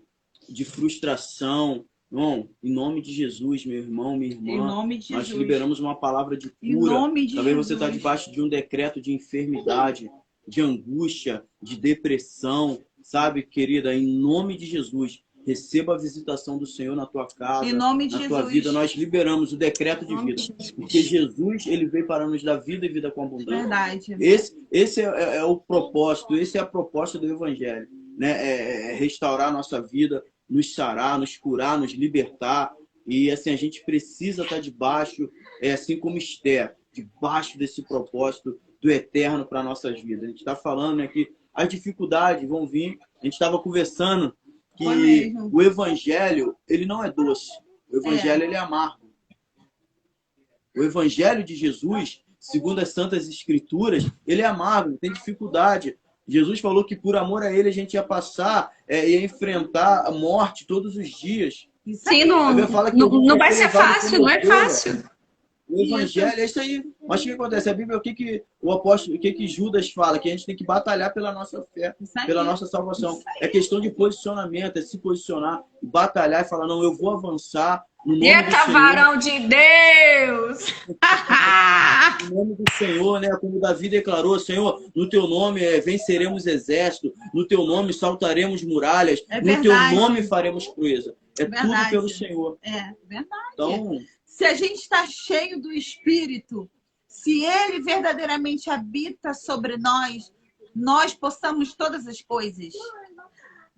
frustração. Irmão, em nome de Jesus, meu irmão, minha irmã, em nome de nós Jesus. liberamos uma palavra de cura. Em nome de Talvez Jesus. você está debaixo de um decreto de enfermidade, de angústia, de depressão, sabe, querida? Em nome de Jesus. Receba a visitação do Senhor na tua casa, em nome de na tua vida. Nós liberamos o decreto de vida. Porque Jesus, ele veio para nos dar vida e vida com abundância. Verdade. Esse é o propósito, esse é a proposta do Evangelho. Né? Restaurar a nossa vida, nos sarar, nos curar, nos libertar. E assim, a gente precisa estar debaixo, assim como Esther, debaixo desse propósito do eterno para nossas vidas. A gente está falando, né, que as dificuldades vão vir. A gente estava conversando que o Evangelho, ele não é doce. O Evangelho, ele é amargo. O Evangelho de Jesus, segundo as Santas Escrituras, ele é amargo, tem dificuldade. Jesus falou que por amor a ele a gente ia passar, ia enfrentar a morte todos os dias. Sim, não vai ser fácil, não é fácil. O Evangelho é isso aí. Mas o que acontece? A Bíblia, o que o apóstolo, o que Judas fala? Que a gente tem que batalhar pela nossa fé, pela nossa salvação. É questão de posicionamento, é se posicionar, batalhar e falar, não, eu vou avançar no nome do Senhor. Varão de Deus! No nome do Senhor, né? Como Davi declarou, Senhor, no teu nome venceremos exército, no teu nome saltaremos muralhas, no teu nome faremos proeza. Tudo pelo Senhor. É verdade. Então, se a gente está cheio do Espírito, se Ele verdadeiramente habita sobre nós, nós possamos todas as coisas.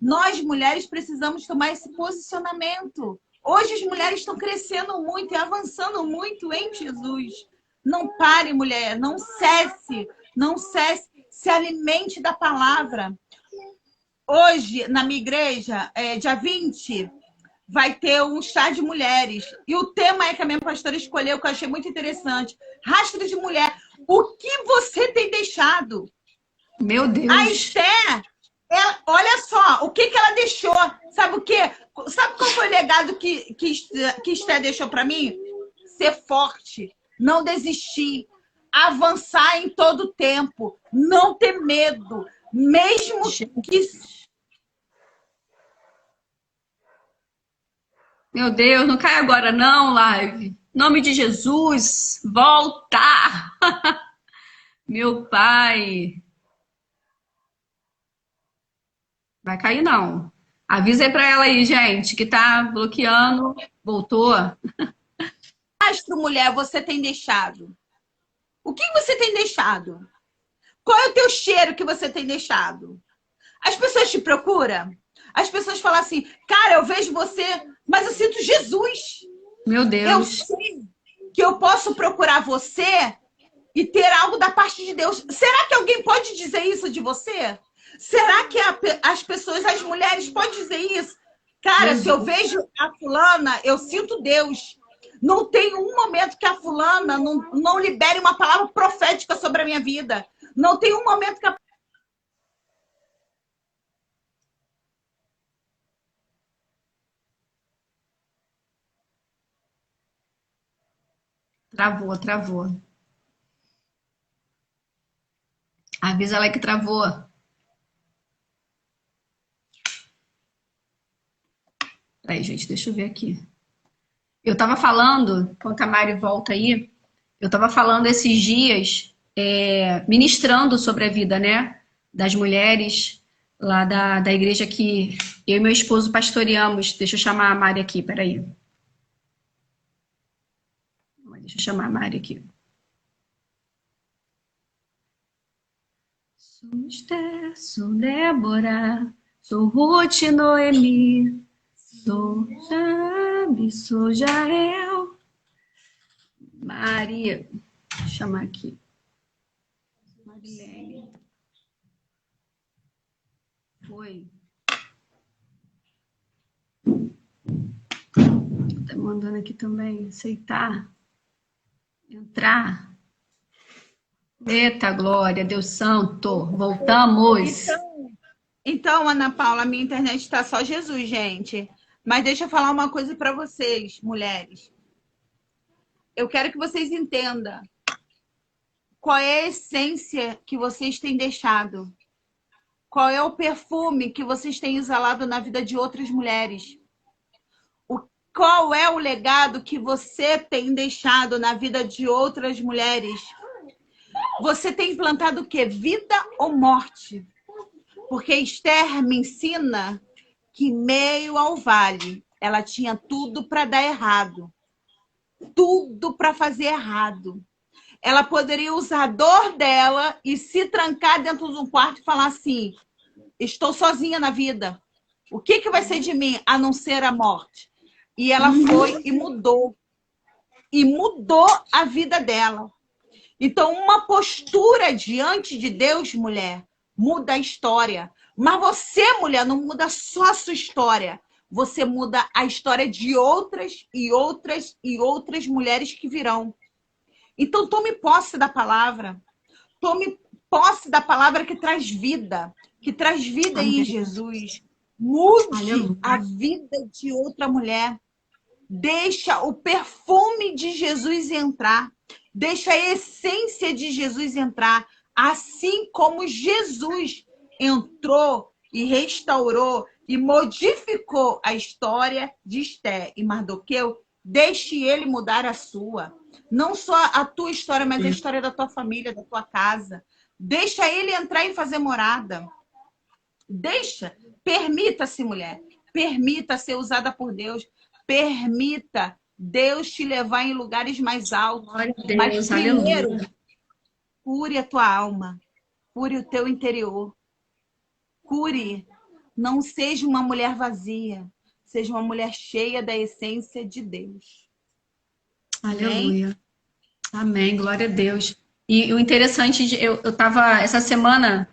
Nós, mulheres, precisamos tomar esse posicionamento. Hoje as mulheres estão crescendo muito e avançando muito em Jesus. Não pare, mulher, não cesse, se alimente da palavra. Hoje, na minha igreja, dia 20... vai ter um chá de mulheres. E o tema que a minha pastora escolheu, que eu achei muito interessante. Rastro de mulher. O que você tem deixado? Meu Deus. A Esther, olha só, o que ela deixou. Sabe o quê? Sabe qual foi o legado que Esther deixou para mim? Ser forte, não desistir, avançar em todo o tempo, não ter medo, mesmo que... Meu Deus, não cai agora não, live. Em nome de Jesus, volta! Meu pai. Vai cair, não. Avisa aí pra ela aí, gente, que tá bloqueando. Voltou. Astro, mulher, você tem deixado? O que você tem deixado? Qual é o teu cheiro que você tem deixado? As pessoas te procuram? As pessoas falam assim, cara, eu vejo você, mas eu sinto Jesus. Meu Deus. Eu sei que eu posso procurar você e ter algo da parte de Deus. Será que alguém pode dizer isso de você? Será que as pessoas, as mulheres, podem dizer isso? Cara, se eu vejo a fulana, eu sinto Deus. Não tem um momento que a fulana não libere uma palavra profética sobre a minha vida. Não tem um momento que a... Travou. Avisa ela que travou. Peraí, gente, deixa eu ver aqui. Eu tava falando, quando a Mari volta aí, eu tava falando esses dias, ministrando sobre a vida, né? Das mulheres lá da igreja que eu e meu esposo pastoreamos. Deixa eu chamar a Mari aqui, peraí. Deixa eu chamar a Mari aqui. Sou Esther, sou Débora, sou Ruth, Noemi, sou Jabe, sou Jael, Maria, vou chamar aqui, Marilene, foi, tá mandando aqui também, aceitar, entrar, eita glória, Deus santo, voltamos. Então, Ana Paula, a minha internet está só Jesus, gente. Mas deixa eu falar uma coisa para vocês, mulheres. Eu quero que vocês entendam qual é a essência que vocês têm deixado. Qual é o perfume que vocês têm exalado na vida de outras mulheres. Qual é o legado que você tem deixado na vida de outras mulheres. Você tem implantado o quê? Vida ou morte? Porque Esther me ensina que em meio ao vale, ela tinha tudo para dar errado. Tudo para fazer errado. Ela poderia usar a dor dela e se trancar dentro de um quarto e falar assim, estou sozinha na vida. O que vai ser de mim a não ser a morte? E ela foi e mudou. E mudou a vida dela. Então, uma postura diante de Deus, mulher, muda a história. Mas você, mulher, não muda só a sua história. Você muda a história de outras e outras e outras mulheres que virão. Então, tome posse da palavra. Tome posse da palavra que traz vida. Que traz vida em Jesus. Mude a vida de outra mulher. Deixa o perfume de Jesus entrar. Deixa a essência de Jesus entrar. Assim como Jesus entrou e restaurou e modificou a história de Esther e Mardoqueu, deixe ele mudar a sua. Não só a tua história, mas a história da tua família, da tua casa. Deixa ele entrar e fazer morada. Deixa. Permita-se, mulher. Permita ser usada por Deus. Permita Deus te levar em lugares mais altos. Deus, mas primeiro, aleluia. Cure a tua alma. Cure o teu interior. Cure. Não seja uma mulher vazia. Seja uma mulher cheia da essência de Deus. Aleluia. Amém. Glória a Deus. E o interessante, eu estava essa semana,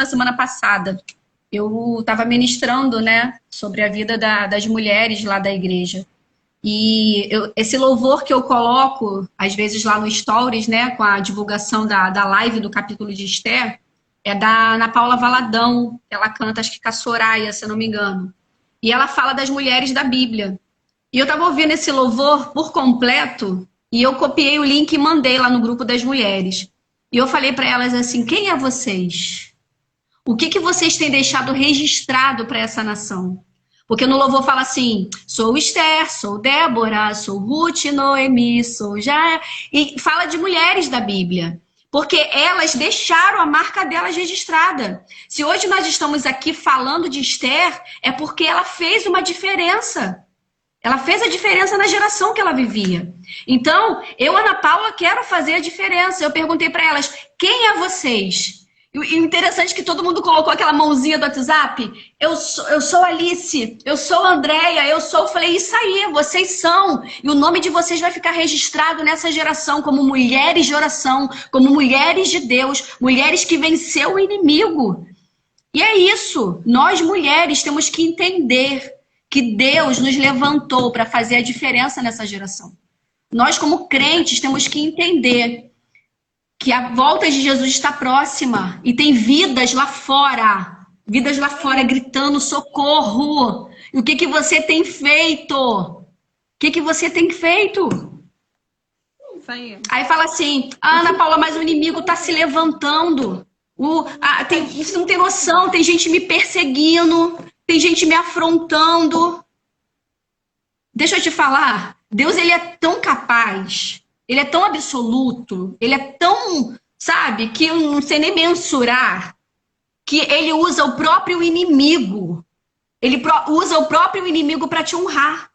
semana passada, eu estava ministrando, né, sobre a vida das mulheres lá da igreja. E esse louvor que eu coloco, às vezes lá no Stories, né, com a divulgação da live do capítulo de Esther, é da Ana Paula Valadão, que ela canta, acho que com a Soraya, se eu não me engano. E ela fala das mulheres da Bíblia. E eu estava ouvindo esse louvor por completo, e eu copiei o link e mandei lá no grupo das mulheres. E eu falei para elas assim, quem é vocês? O que vocês têm deixado registrado para essa nação? Porque no louvor fala assim, sou Esther, sou Débora, sou Ruth, Noemi, sou Já... E fala de mulheres da Bíblia. Porque elas deixaram a marca delas registrada. Se hoje nós estamos aqui falando de Esther, é porque ela fez uma diferença. Ela fez a diferença na geração que ela vivia. Então, eu, Ana Paula, quero fazer a diferença. Eu perguntei para elas, quem é vocês? E o interessante é que todo mundo colocou aquela mãozinha do WhatsApp. Eu sou Alice, eu sou Andréia, eu falei, isso aí, vocês são. E o nome de vocês vai ficar registrado nessa geração como mulheres de oração, como mulheres de Deus, mulheres que venceu o inimigo. E é isso, nós mulheres temos que entender que Deus nos levantou para fazer a diferença nessa geração. Nós, como crentes, temos que entender que a volta de Jesus está próxima e tem vidas lá fora gritando socorro. E o que você tem feito? O que você tem feito? Isso aí. Aí fala assim, Ana Paula, mas o inimigo está se levantando. Você não tem noção, tem gente me perseguindo, tem gente me afrontando. Deixa eu te falar, Deus ele é tão capaz, ele é tão absoluto, ele é tão, sabe, que eu não sei nem mensurar, que ele usa o próprio inimigo. Ele usa o próprio inimigo para te honrar.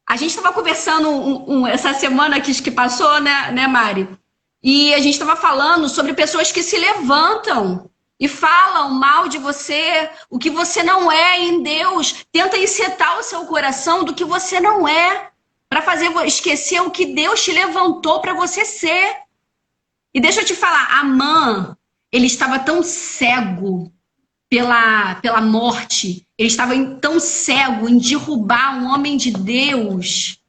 A gente estava conversando essa semana que passou, né, Mari? E a gente estava falando sobre pessoas que se levantam e falam mal de você, o que você não é em Deus. Tenta encetar o seu coração do que você não é, para fazer esquecer o que Deus te levantou para você ser. E deixa eu te falar, Amã, ele estava tão cego pela morte, ele estava tão cego em derrubar um homem de Deus,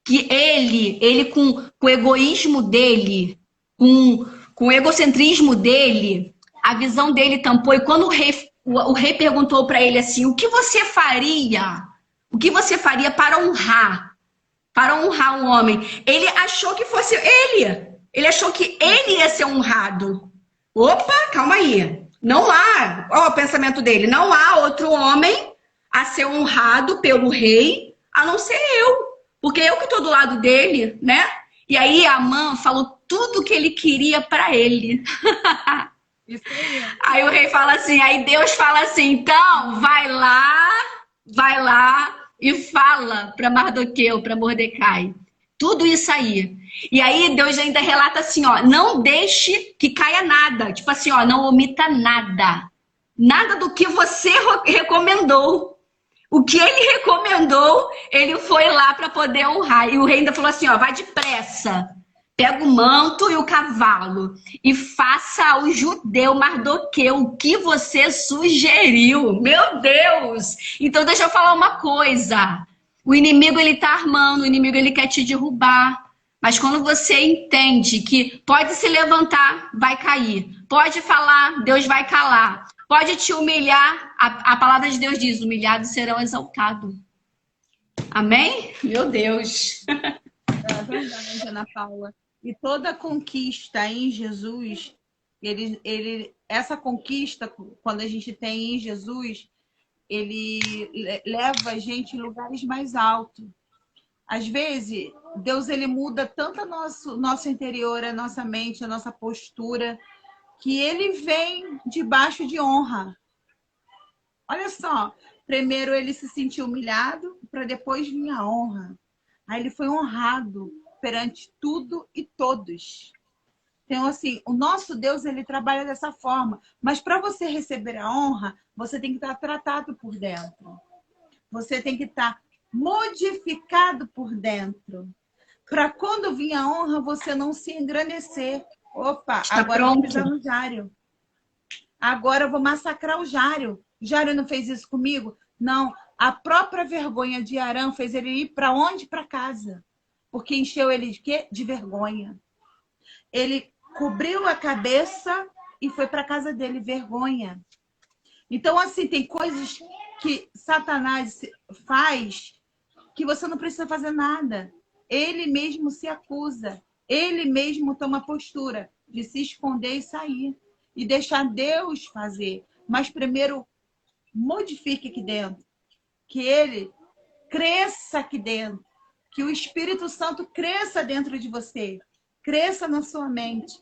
que ele com o egoísmo dele, com o egocentrismo dele, a visão dele tampou. E quando o rei perguntou para ele assim, o que você faria? O que você faria para honrar um homem? Ele achou que fosse ele. Ele achou que ele ia ser honrado. Opa, calma aí. Não há, ó, o pensamento dele, não há outro homem a ser honrado pelo rei, a não ser eu. Porque eu que estou do lado dele, né? E aí Amã falou tudo que ele queria para ele. Isso aí. Aí o rei fala assim, aí Deus fala assim, então vai lá e fala para Mardoqueu, para Mordecai. Tudo isso aí. E aí Deus ainda relata assim, ó, não deixe que caia nada. Tipo assim, ó, não omita nada. Nada do que você recomendou. O que ele recomendou, ele foi lá para poder honrar. E o rei ainda falou assim, ó, vai depressa. Pega o manto e o cavalo e faça ao judeu Mardoqueu o que você sugeriu. Meu Deus! Então deixa eu falar uma coisa. O inimigo ele tá armando, o inimigo ele quer te derrubar. Mas quando você entende que pode se levantar, vai cair. Pode falar, Deus vai calar. Pode te humilhar, a palavra de Deus diz, humilhados serão exaltados. Amém? Meu Deus! É verdade, Ana Paula. E toda conquista em Jesus, essa conquista, quando a gente tem em Jesus, ele leva a gente em lugares mais altos. Às vezes, Deus ele muda tanto nosso interior, a nossa mente, a nossa postura, que ele vem debaixo de honra. Olha só, primeiro ele se sentiu humilhado, para depois vir a honra. Aí ele foi honrado perante tudo e todos. Então, assim, o nosso Deus, ele trabalha dessa forma. Mas para você receber a honra, você tem que estar tratado por dentro. Você tem que estar modificado por dentro. Para quando vir a honra, você não se engrandecer. Opa, está agora pronto. Eu vou pisar no Jário. Agora eu vou massacrar o Jário. O Jário não fez isso comigo? Não. A própria vergonha de Arã fez ele ir para onde? Para casa. Porque encheu ele de quê? De vergonha. Ele cobriu a cabeça e foi para casa dele, vergonha. Então, assim, tem coisas que Satanás faz que você não precisa fazer nada. Ele mesmo se acusa. Ele mesmo toma postura de se esconder e sair. E deixar Deus fazer. Mas primeiro, modifique aqui dentro, que ele cresça aqui dentro, que o Espírito Santo cresça dentro de você, cresça na sua mente,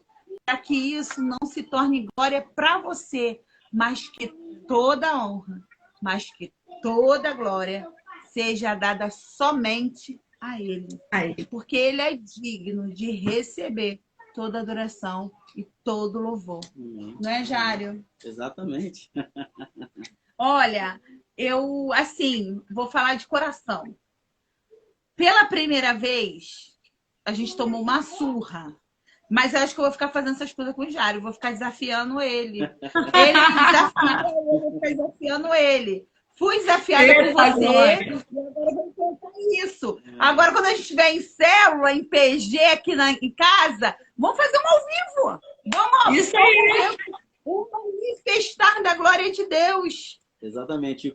para que isso não se torne glória para você, mas que toda honra, mas que toda glória seja dada somente a Ele. Porque Ele é digno de receber toda adoração e todo louvor. Não é, Jário? Exatamente. Olha, eu, assim, vou falar de coração. Pela primeira vez, a gente tomou uma surra. Mas eu acho que eu vou ficar fazendo essas coisas com o Jário. Eu vou ficar desafiando ele. Ele me desafia, eu vou ficar desafiando ele. Fui desafiada por você e agora eu vou tentar isso. Agora, quando a gente estiver em célula, em PG, aqui em casa, vamos fazer um ao vivo. Vamos isso aí. um manifestar da glória de Deus. Exatamente.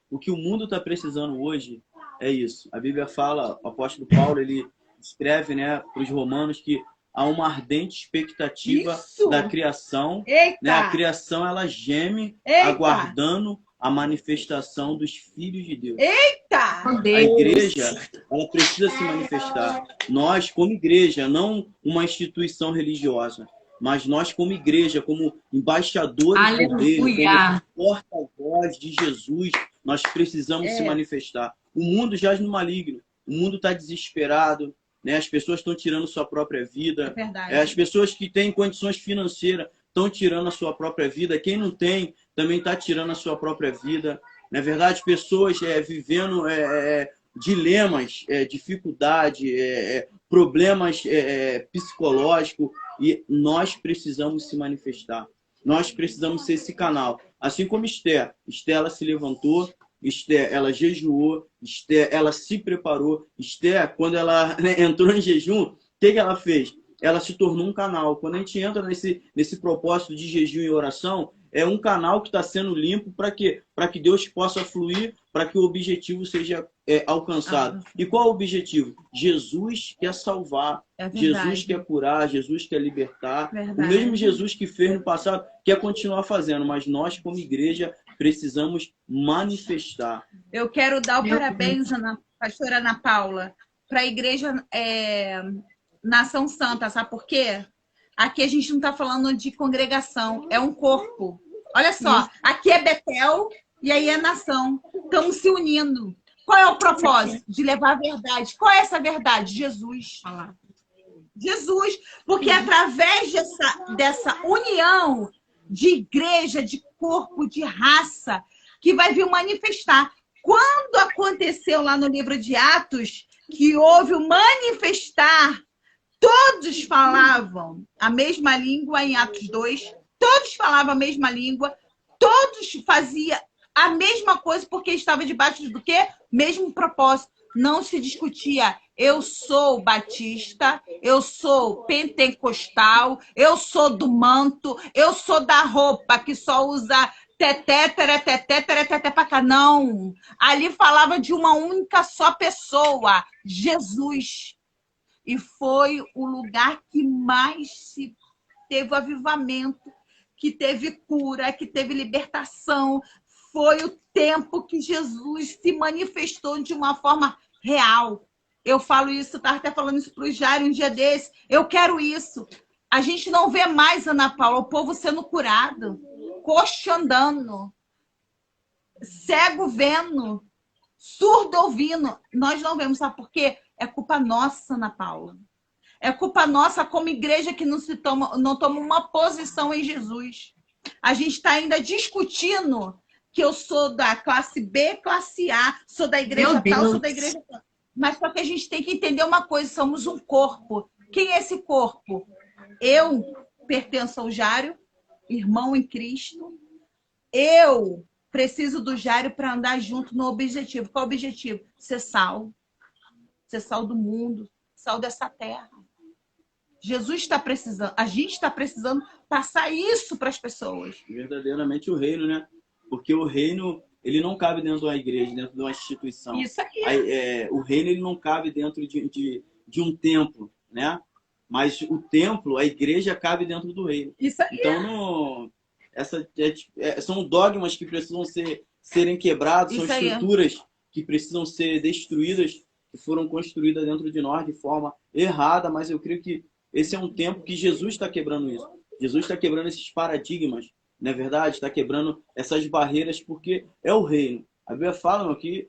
O que o mundo está precisando hoje é isso. A Bíblia fala, o apóstolo Paulo, ele escreve, né, para os romanos que há uma ardente expectativa da criação. Né? A criação, ela geme, aguardando a manifestação dos filhos de Deus. Eita! A igreja, ela precisa se manifestar. Nós, como igreja, não uma instituição religiosa, mas nós, como igreja, como embaixadores do reino, como porta-voz de Jesus, nós precisamos se manifestar. O mundo jaz no maligno. O mundo está desesperado. Né? As pessoas estão tirando sua própria vida. As pessoas que têm condições financeiras estão tirando a sua própria vida. Quem não tem também está tirando a sua própria vida. Na verdade, pessoas vivendo dilemas, dificuldade, problemas psicológicos. E nós precisamos se manifestar. Nós precisamos ser esse canal. Assim como Esther. Esther, ela se levantou. Esther, ela jejuou. Esther, ela se preparou. Esther, quando ela entrou em jejum, o que ela fez? Ela se tornou um canal. Quando a gente entra nesse propósito de jejum e oração, é um canal que está sendo limpo para quê? Para que Deus possa fluir, para que o objetivo seja alcançado. E qual é o objetivo? Jesus quer salvar, Jesus quer curar, Jesus quer libertar. O mesmo Jesus que fez no passado quer continuar fazendo, mas nós, como igreja, precisamos manifestar. Eu quero dar o parabéns, pastora Ana Paula, para a igreja Nação Santa, sabe por quê? Aqui a gente não está falando de congregação, é um corpo. Olha só, aqui é Betel e aí é nação. Estamos se unindo. Qual é o propósito? De levar a verdade. Qual é essa verdade? Jesus. Jesus. Porque através dessa união de igreja, de corpo, de raça, que vai vir manifestar. Quando aconteceu lá no livro de Atos, que houve o manifestar, todos falavam a mesma língua em Atos 2, todos falavam a mesma língua, todos faziam a mesma coisa, porque estava debaixo do quê? Mesmo propósito. Não se discutia, eu sou batista, eu sou pentecostal, eu sou do manto, eu sou da roupa que só usa teté, tereteté pra cá. Não. Ali falava de uma única só pessoa, Jesus. E foi o lugar que mais se teve o avivamento, que teve cura, que teve libertação. Foi o tempo que Jesus se manifestou de uma forma real. Eu falo isso, estava até falando isso para o Jairo um dia desse. Eu quero isso. A gente não vê mais, Ana Paula, o povo sendo curado, coxo andando, cego vendo, surdo ouvindo. Nós não vemos, sabe por quê? É culpa nossa, Ana Paula. É culpa nossa como igreja que não toma uma posição em Jesus. A gente está ainda discutindo que eu sou da classe B, classe A, sou da igreja tal, sou da igreja tal. Mas só que a gente tem que entender uma coisa, somos um corpo. Quem é esse corpo? Eu pertenço ao Jário, irmão em Cristo. Eu preciso do Jário para andar junto no objetivo. Qual é o objetivo? Ser sal. Ser sal do mundo, sal dessa terra. Jesus está precisando, a gente está precisando passar isso para as pessoas. Verdadeiramente o reino, né? Porque o reino, ele não cabe dentro de uma igreja, dentro de uma instituição. Isso aqui. O reino, ele não cabe dentro de um templo, né? Mas o templo, a igreja, cabe dentro do reino. Isso aqui. Então, são dogmas que precisam ser serem quebrados, são estruturas que precisam ser destruídas, que foram construídas dentro de nós de forma errada, mas eu creio que esse é um tempo que Jesus está quebrando isso. Jesus está quebrando esses paradigmas, não é verdade? Está quebrando essas barreiras, porque é o reino. A Bíblia fala que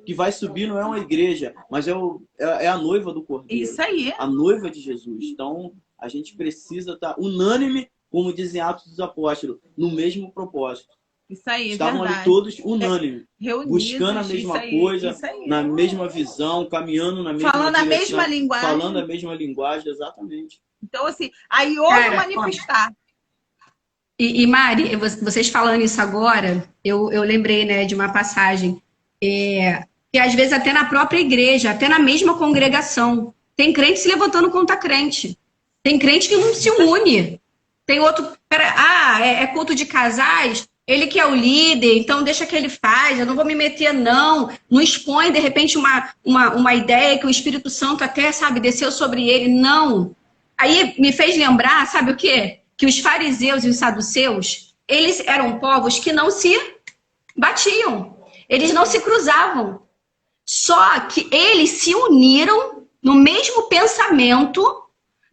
que vai subir não é uma igreja, mas é a noiva do Cordeiro. Isso aí. A noiva de Jesus. Então, a gente precisa estar unânime, como dizem Atos dos Apóstolos, no mesmo propósito. Isso aí, estavam verdade. ali todos unânimes, reunidos, buscando a mesma coisa, na mesma visão, caminhando na mesma falando direção, a mesma linguagem. Falando a mesma linguagem, exatamente. Então, assim, aí hoje manifestar. E Mari, vocês falando isso agora, eu lembrei, né, de uma passagem, que às vezes até na própria igreja, até na mesma congregação, tem crente se levantando contra crente. Tem crente que não se une. Tem outro, é culto de casais, ele que é o líder, então deixa que ele faz, eu não vou me meter não expõe de repente uma ideia que o Espírito Santo até, sabe, desceu sobre ele, não. Aí me fez lembrar, sabe o quê? Que os fariseus e os saduceus, eles eram povos que não se batiam, eles não se cruzavam, só que eles se uniram no mesmo pensamento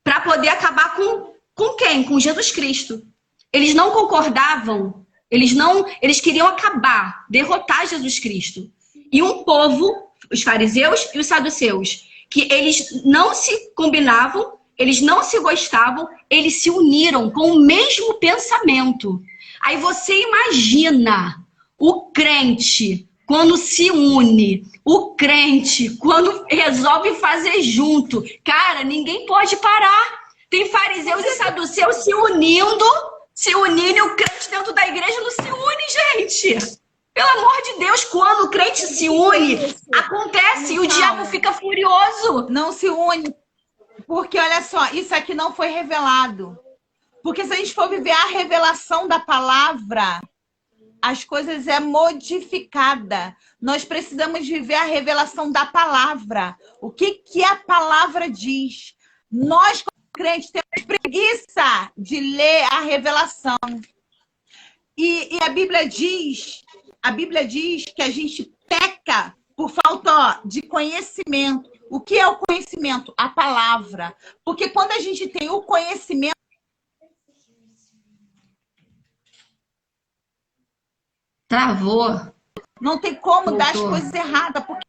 para poder acabar com quem? Com Jesus Cristo. Eles não concordavam, eles queriam acabar, derrotar Jesus Cristo. E um povo, os fariseus e os saduceus, que eles não se combinavam, eles não se gostavam, eles se uniram com o mesmo pensamento. Aí você imagina o crente quando se une, o crente quando resolve fazer junto. Cara, ninguém pode parar. Tem fariseus e saduceus se unindo, e o crente dentro da igreja não se une, gente. Pelo amor de Deus, quando o crente se une, acontece e o diabo fica furioso. Não se une. Porque, olha só, isso aqui não foi revelado. Porque se a gente for viver a revelação da palavra, as coisas é modificada. Nós precisamos viver a revelação da palavra. O que a palavra diz? Nós, como crentes, temos preguiça de ler a revelação. E a Bíblia diz que a gente peca por falta de conhecimento. O que é o conhecimento? A palavra. Porque quando a gente tem o conhecimento, travou. Não tem como dar as coisas erradas. Porque...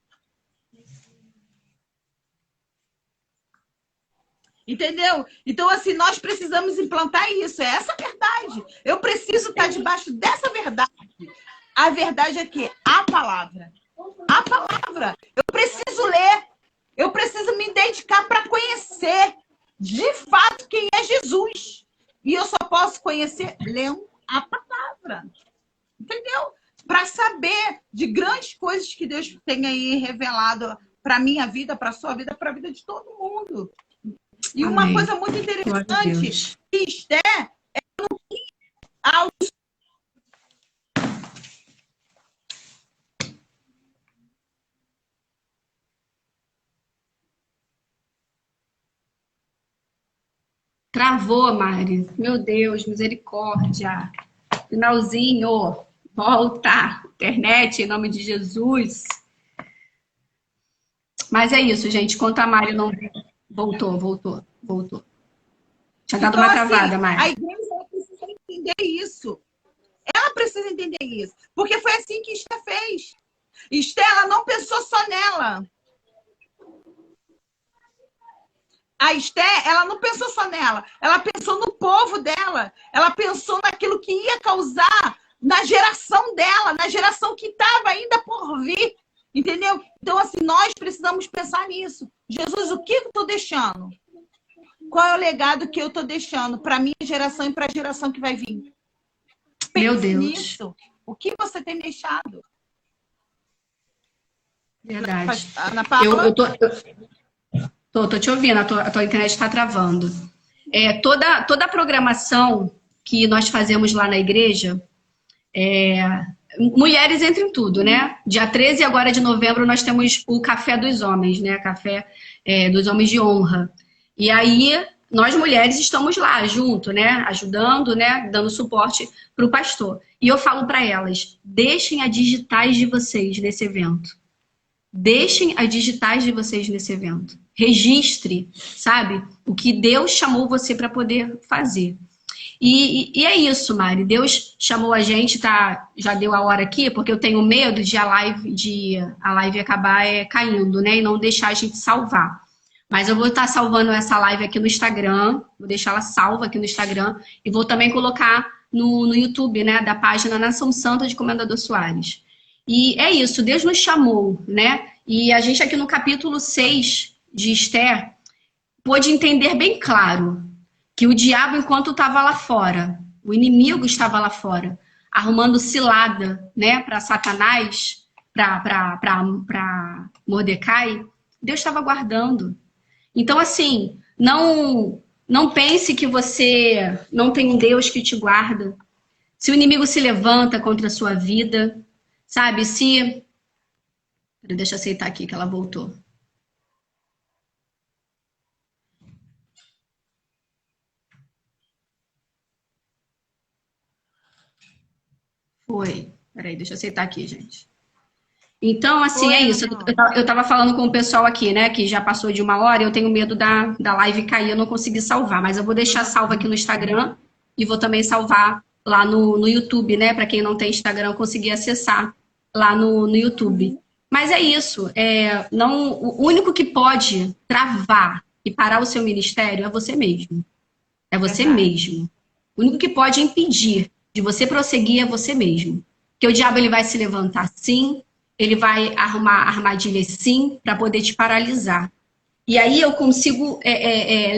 Entendeu? Então, assim, nós precisamos implantar isso. É essa a verdade. Eu preciso estar debaixo dessa verdade. A verdade é que a palavra. A palavra. Eu preciso ler. Eu preciso me dedicar para conhecer de fato quem é Jesus. E eu só posso conhecer lendo a palavra. Entendeu? Para saber de grandes coisas que Deus tem aí revelado para a minha vida, para a sua vida, para a vida de todo mundo. E Amém. Uma coisa muito interessante, que Esther não tinha Travou, Mari. Meu Deus, misericórdia. Finalzinho. Volta. Internet, em nome de Jesus. Mas é isso, gente. Enquanto a Mari não... Voltou. Tinha dado uma travada, Mari. A igreja precisa entender isso. Ela precisa entender isso. Porque foi assim que Esther fez. Esther, ela não pensou só nela. A Esther, ela não pensou só nela. Ela pensou no povo dela. Ela pensou naquilo que ia causar na geração dela, na geração que estava ainda por vir. Entendeu? Então, assim, nós precisamos pensar nisso. Jesus, o que eu estou deixando? Qual é o legado que eu estou deixando para a minha geração e para a geração que vai vir? Pense Meu Deus. nisso. O que você tem deixado? Verdade. Ana Paula? Tô te ouvindo, a tua internet está travando. Toda a programação que nós fazemos lá na igreja, mulheres entram em tudo, né? Dia 13 agora de novembro nós temos o Café dos Homens, né? Café dos Homens de Honra. E aí nós mulheres estamos lá junto, né? Ajudando, né? Dando suporte para o pastor. E eu falo para elas, deixem as digitais de vocês nesse evento. Deixem as digitais de vocês nesse evento. Registre, sabe? O que Deus chamou você para poder fazer. E é isso, Mari. Deus chamou a gente, tá? Já deu a hora aqui, porque eu tenho medo de a live acabar caindo, né? E não deixar a gente salvar. Mas eu vou estar salvando essa live aqui no Instagram, vou deixar ela salva aqui no Instagram e vou também colocar no YouTube, né? Da página Nação Santa de Comendador Soares. E é isso, Deus nos chamou, né? E a gente aqui no capítulo 6 de Esther pôde entender bem claro que o diabo, enquanto estava lá fora, o inimigo estava lá fora, arrumando cilada, né, para Satanás, para Mordecai, Deus estava guardando. Então, assim, não pense que você não tem um Deus que te guarda. Se o inimigo se levanta contra a sua vida, sabe, Deixa eu aceitar aqui que ela voltou. Foi. Peraí, deixa eu aceitar aqui, gente. Então, assim, é isso. Eu estava falando com o pessoal aqui, né, que já passou de 1 hora, e eu tenho medo da live cair, eu não consegui salvar, mas eu vou deixar salva aqui no Instagram e vou também salvar lá no YouTube, né, para quem não tem Instagram conseguir acessar lá no YouTube. Mas é isso. O único que pode travar e parar o seu ministério é você mesmo. É você mesmo. O único que pode impedir de você prosseguir é você mesmo. Porque o diabo ele vai se levantar sim, ele vai arrumar armadilhas sim, para poder te paralisar. E aí eu consigo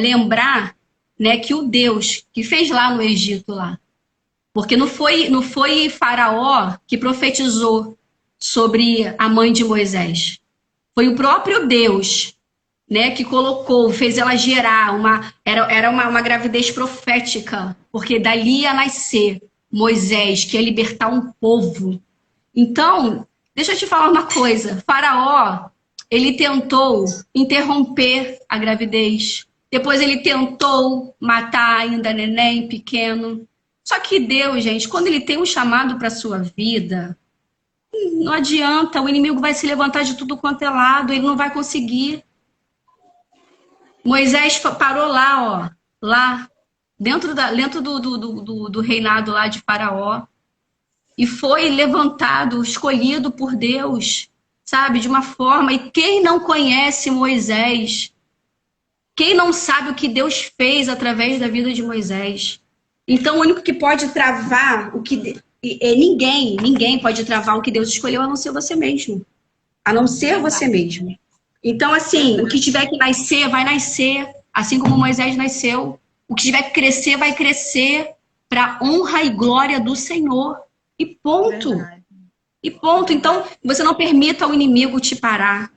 lembrar, né, que o Deus que fez lá no Egito, lá, porque não foi Faraó que profetizou sobre a mãe de Moisés. Foi o próprio Deus, né, que fez ela gerar era uma gravidez profética, porque dali ia nascer Moisés, que ia libertar um povo. Então, deixa eu te falar uma coisa. Faraó, ele tentou interromper a gravidez. Depois ele tentou matar ainda neném pequeno. Só que Deus, gente, quando ele tem um chamado para a sua vida, não adianta, o inimigo vai se levantar de tudo quanto é lado, ele não vai conseguir. Moisés parou lá, lá, dentro do reinado lá de Faraó, e foi levantado, escolhido por Deus, sabe, de uma forma. E quem não conhece Moisés, quem não sabe o que Deus fez através da vida de Moisés? Então, o único que pode travar ninguém pode travar o que Deus escolheu, a não ser você mesmo. A não ser você mesmo. Então, assim, o que tiver que nascer, vai nascer, assim como Moisés nasceu. O que tiver que crescer, vai crescer para honra e glória do Senhor. E ponto. E ponto. Então, você não permita o inimigo te parar.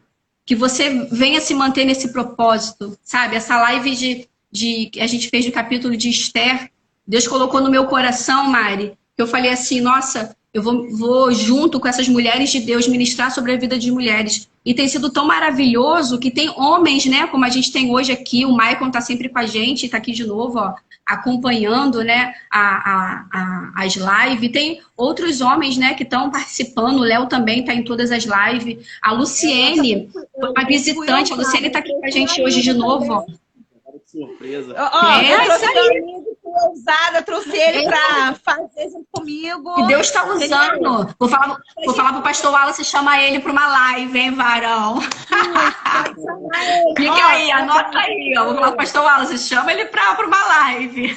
Que você venha se manter nesse propósito, sabe? Essa live que a gente fez do capítulo de Esther, Deus colocou no meu coração, Mari, que eu falei assim, nossa, eu vou junto com essas mulheres de Deus ministrar sobre a vida de mulheres. E tem sido tão maravilhoso que tem homens, né, como a gente tem hoje aqui, o Maicon tá sempre com a gente, tá aqui de novo, ó, acompanhando, né, as lives. Tem outros homens, né, que estão participando, o Léo também tá em todas as lives. A Luciene, uma visitante, a Luciene tá aqui com a gente hoje de novo, ó. Surpresa. Eu trouxe meu amigo ousada, trouxe ele para fazer junto comigo. E Deus está usando. Vou falar pro pastor Wallace chamar ele para uma live, hein, varão? Fica aí, anota aí. Ó. Vou falar pro pastor Wallace, chama ele para uma live.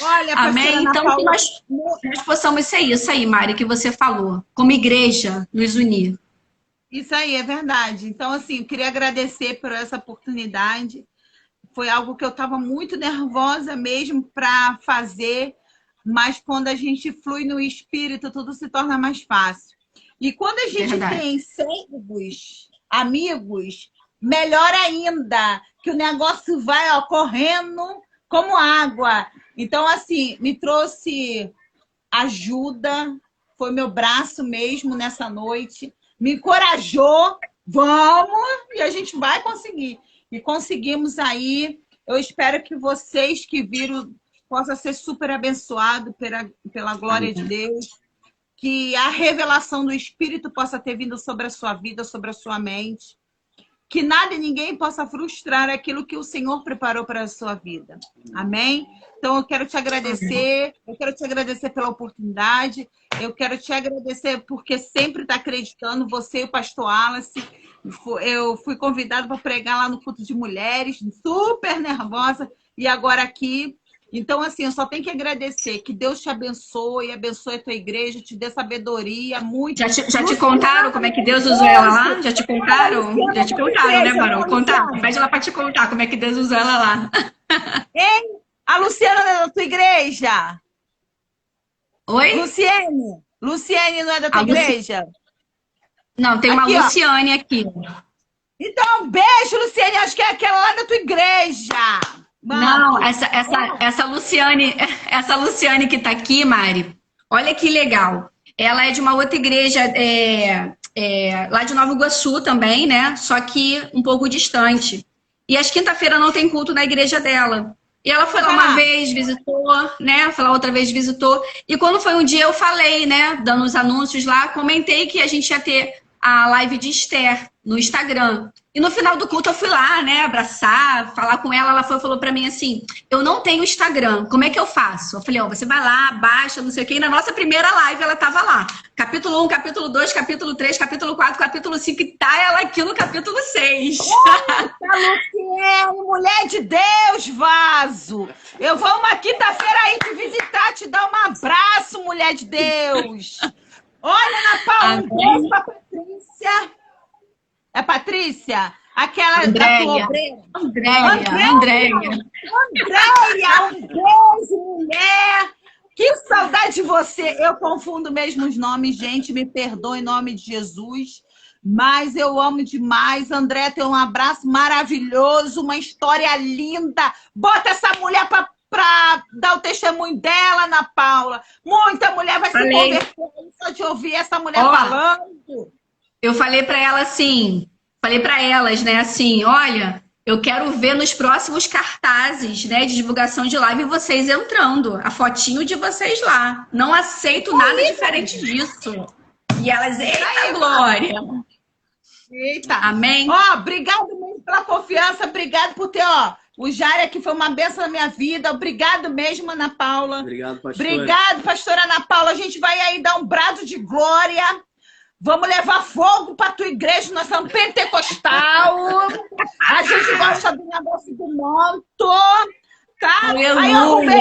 Olha, amém? Então, que nós possamos ser isso aí, Mari, que você falou. Como igreja, nos unir. Isso aí, é verdade. Então, assim, eu queria agradecer por essa oportunidade. Foi algo que eu estava muito nervosa mesmo para fazer, mas quando a gente flui no espírito, tudo se torna mais fácil. E quando a gente tem servos, amigos, melhor ainda, que o negócio vai correndo como água. Então, assim, me trouxe ajuda, foi meu braço mesmo nessa noite, me encorajou, vamos, e a gente vai conseguir. E conseguimos aí Eu espero que vocês que viram possam ser super abençoados pela glória de Deus. Que a revelação do Espírito possa ter vindo sobre a sua vida, sobre a sua mente. Que nada e ninguém possa frustrar aquilo que o Senhor preparou para a sua vida. Amém? Então, eu quero te agradecer. Eu quero te agradecer pela oportunidade. Eu quero te agradecer porque sempre está acreditando, você e o pastor Wallace. Eu fui convidada para pregar lá no culto de mulheres, super nervosa, e agora aqui. Então, assim, eu só tenho que agradecer. Que Deus te abençoe, abençoe a tua igreja, te dê sabedoria, muito. Já te contaram como é que Deus usou ela lá? Já te contaram? Já te contaram, né, Barão? Contaram. Pede ela para te contar como é que Deus usou ela lá. Hein? A Luciana não é da tua igreja? Oi? Luciene. Luciene não é da tua igreja? Não, tem uma aqui, Luciane aqui. Então, beijo, Luciene. Acho que é aquela lá da tua igreja. Não, essa Luciane que tá aqui, Mari, olha que legal. Ela é de uma outra igreja lá de Nova Iguaçu também, né? Só que um pouco distante. E às quinta-feira não tem culto na igreja dela. E ela foi lá uma vez, visitou, né? Foi lá outra vez, visitou. E quando foi um dia eu falei, né? Dando os anúncios lá, comentei que a gente ia ter a live de Esther no Instagram. E no final do culto eu fui lá, né, abraçar, falar com ela. Ela falou pra mim assim, eu não tenho Instagram, como é que eu faço? Eu falei, ó, você vai lá, baixa, não sei o quê. E na nossa primeira live ela tava lá. Capítulo 1, capítulo 2, capítulo 3, capítulo 4, capítulo 5. E tá ela aqui no capítulo 6. Luciene, mulher de Deus, vaso. Eu vou uma quinta-feira aí te visitar, te dar um abraço, mulher de Deus. Olha, Ana Paula, um beijo pra Patrícia. É Patrícia? Aquela da tua obreira. Andréia. Um beijo, mulher. Que saudade de você. Eu confundo mesmo os nomes, gente. Me perdoe em nome de Jesus. Mas eu amo demais. André tem um abraço maravilhoso, uma história linda. Bota essa mulher para dar o testemunho dela, Ana Paula. Muita mulher vai se converter só de ouvir essa mulher falando. Eu falei para ela assim, falei para elas, né, assim, olha, eu quero ver nos próximos cartazes, né, de divulgação de live vocês entrando, a fotinho de vocês lá. Não aceito nada diferente disso. E elas, eita, Glória. Eita. Amém. Obrigado mesmo pela confiança, obrigado por ter, o Jair aqui foi uma bênção na minha vida. Obrigado mesmo, Ana Paula. Obrigado, pastora. Obrigado, pastora Ana Paula. A gente vai aí dar um brado de glória. Vamos levar fogo para tua igreja, nós somos pentecostal. A gente gosta do negócio do manto, tá? Aleluia. Aí eu arrumei.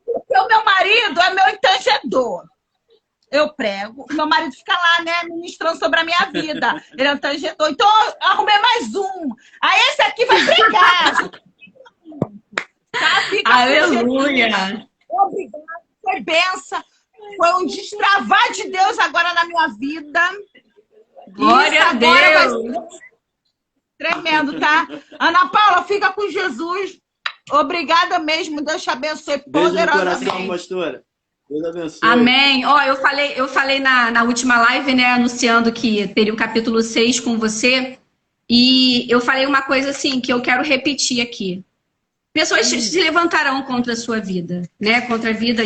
O meu marido é meu entendedor. Eu prego, meu marido fica lá, né, ministrando sobre a minha vida. Ele é um entendedor. Então, eu arrumei mais um. Aí esse aqui vai pregar. Tá? Fica aleluia. Obrigada, foi benção. Foi um destravar de Deus agora na minha vida. Glória a Deus. Tremendo, tá? Ana Paula, fica com Jesus. Obrigada mesmo. Deus te abençoe poderosamente. Beijo no coração, pastora. Deus abençoe. Amém. Eu falei na última live, né, anunciando que teria o capítulo 6 com você. E eu falei uma coisa assim, que eu quero repetir aqui. Pessoas se levantarão contra a sua vida, né? Contra a vida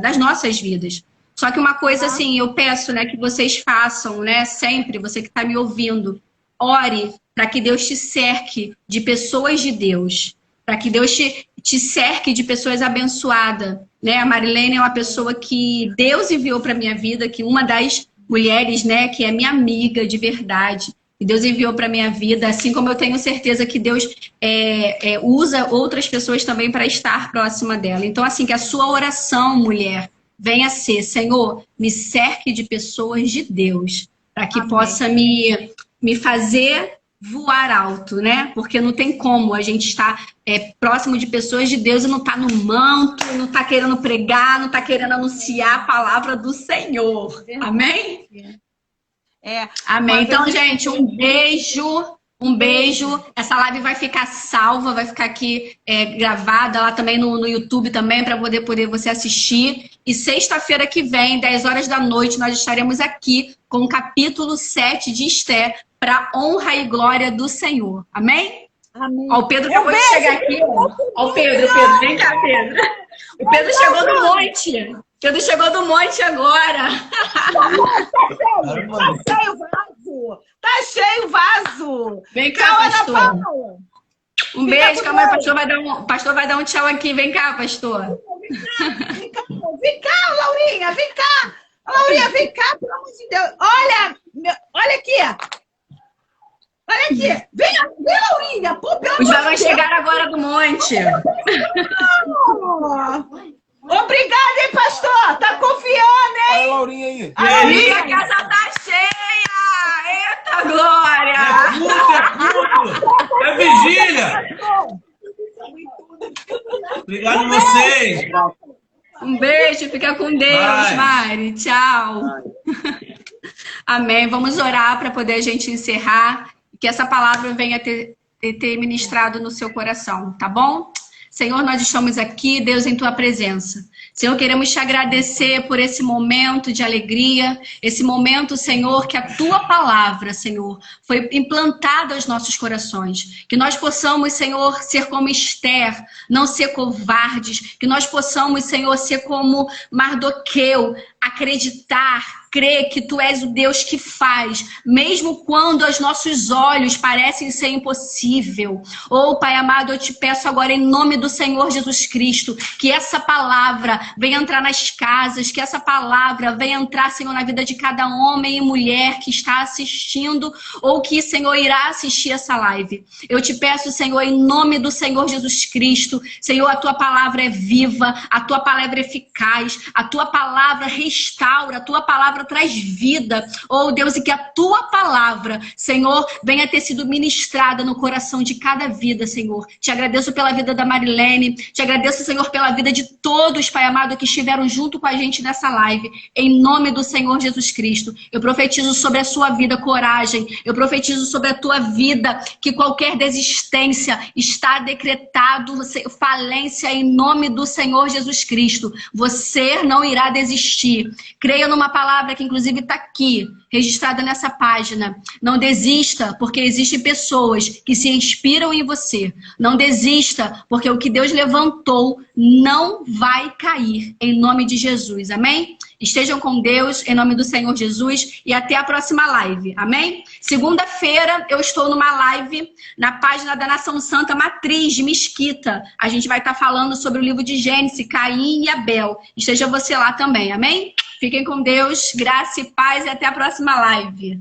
das nossas vidas. Só que uma coisa assim, eu peço, né, que vocês façam, né? Sempre, você que está me ouvindo, ore para que Deus te cerque de pessoas de Deus. Para que Deus te cerque de pessoas abençoadas, né? A Marilene é uma pessoa que Deus enviou para minha vida, que uma das mulheres, né, que é minha amiga de verdade. E Deus enviou para minha vida, assim como eu tenho certeza que Deus usa outras pessoas também para estar próxima dela. Então, assim, que a sua oração, mulher, venha ser, Senhor, me cerque de pessoas de Deus, para que possa me fazer voar alto, né? Porque não tem como a gente estar próximo de pessoas de Deus e não estar no manto, não estar querendo pregar, não estar querendo anunciar a palavra do Senhor. Amém? Amém. Então, gente, um beijo. Essa live vai ficar salva, vai ficar aqui gravada lá também no YouTube também, para poder você assistir. E sexta-feira que vem, 10 horas da noite, nós estaremos aqui com o capítulo 7 de Esther, para honra e glória do Senhor. Amém? Amém. Ó, o Pedro acabou de chegar aqui. Ó, o Pedro, vem cá, Pedro. O Pedro chegou do monte. O Pedro chegou do monte agora. Tá cheio o vaso. Tá cheio o vaso. Vem cá, pastor. Um beijo, calma aí, o pastor vai dar um tchau aqui. Vem cá, pastor. Vem cá, Laurinha, vem cá. Laurinha, vem cá, pelo amor de Deus. Olha aqui. Olha aqui. Vem, Laurinha. Pô, os varões chegaram agora do monte. Obrigada, hein, pastor? Tá confiando, hein? Olha a Laurinha aí. Aí, a casa tá cheia. Eita, glória. É vigília. Obrigado a vocês. Um beijo, fica com Deus, Mari. Tchau. Amém. Vamos orar para poder a gente encerrar. Que essa palavra venha ter ministrado no seu coração, tá bom? Senhor, nós estamos aqui, Deus, em tua presença. Senhor, queremos te agradecer por esse momento de alegria, esse momento, Senhor, que a tua palavra, Senhor, foi implantada aos nossos corações. Que nós possamos, Senhor, ser como Esther, não ser covardes. Que nós possamos, Senhor, ser como Mardoqueu, acreditar, crer que tu és o Deus que faz, mesmo quando aos nossos olhos parecem ser impossível. Oh, Pai amado, eu te peço agora em nome do Senhor Jesus Cristo, que essa palavra venha entrar nas casas, que essa palavra venha entrar, Senhor, na vida de cada homem e mulher que está assistindo ou que, Senhor, irá assistir essa live. Eu te peço, Senhor, em nome do Senhor Jesus Cristo, Senhor, a tua palavra é viva, a tua palavra é eficaz, a tua palavra restaura, a tua palavra traz vida. Oh, Deus, e que a tua palavra, Senhor, venha ter sido ministrada no coração de cada vida, Senhor. Te agradeço pela vida da Marilene, te agradeço, Senhor, pela vida de todos, Pai amado, que estiveram junto com a gente nessa live. Em nome do Senhor Jesus Cristo, eu profetizo sobre a sua vida coragem, eu profetizo sobre a tua vida que qualquer desistência está decretado, falência em nome do Senhor Jesus Cristo. Você não irá desistir. Creia numa palavra que inclusive está aqui, registrada nessa página. Não desista, porque existem pessoas que se inspiram em você. Não desista, porque o que Deus levantou não vai cair, em nome de Jesus. Amém? Estejam com Deus, em nome do Senhor Jesus, e até a próxima live. Amém? Segunda-feira eu estou numa live na página da Nação Santa Matriz de Mesquita. A gente vai estar falando sobre o livro de Gênesis, Caim e Abel. Esteja você lá também. Amém? Fiquem com Deus, graça e paz, e até a próxima live.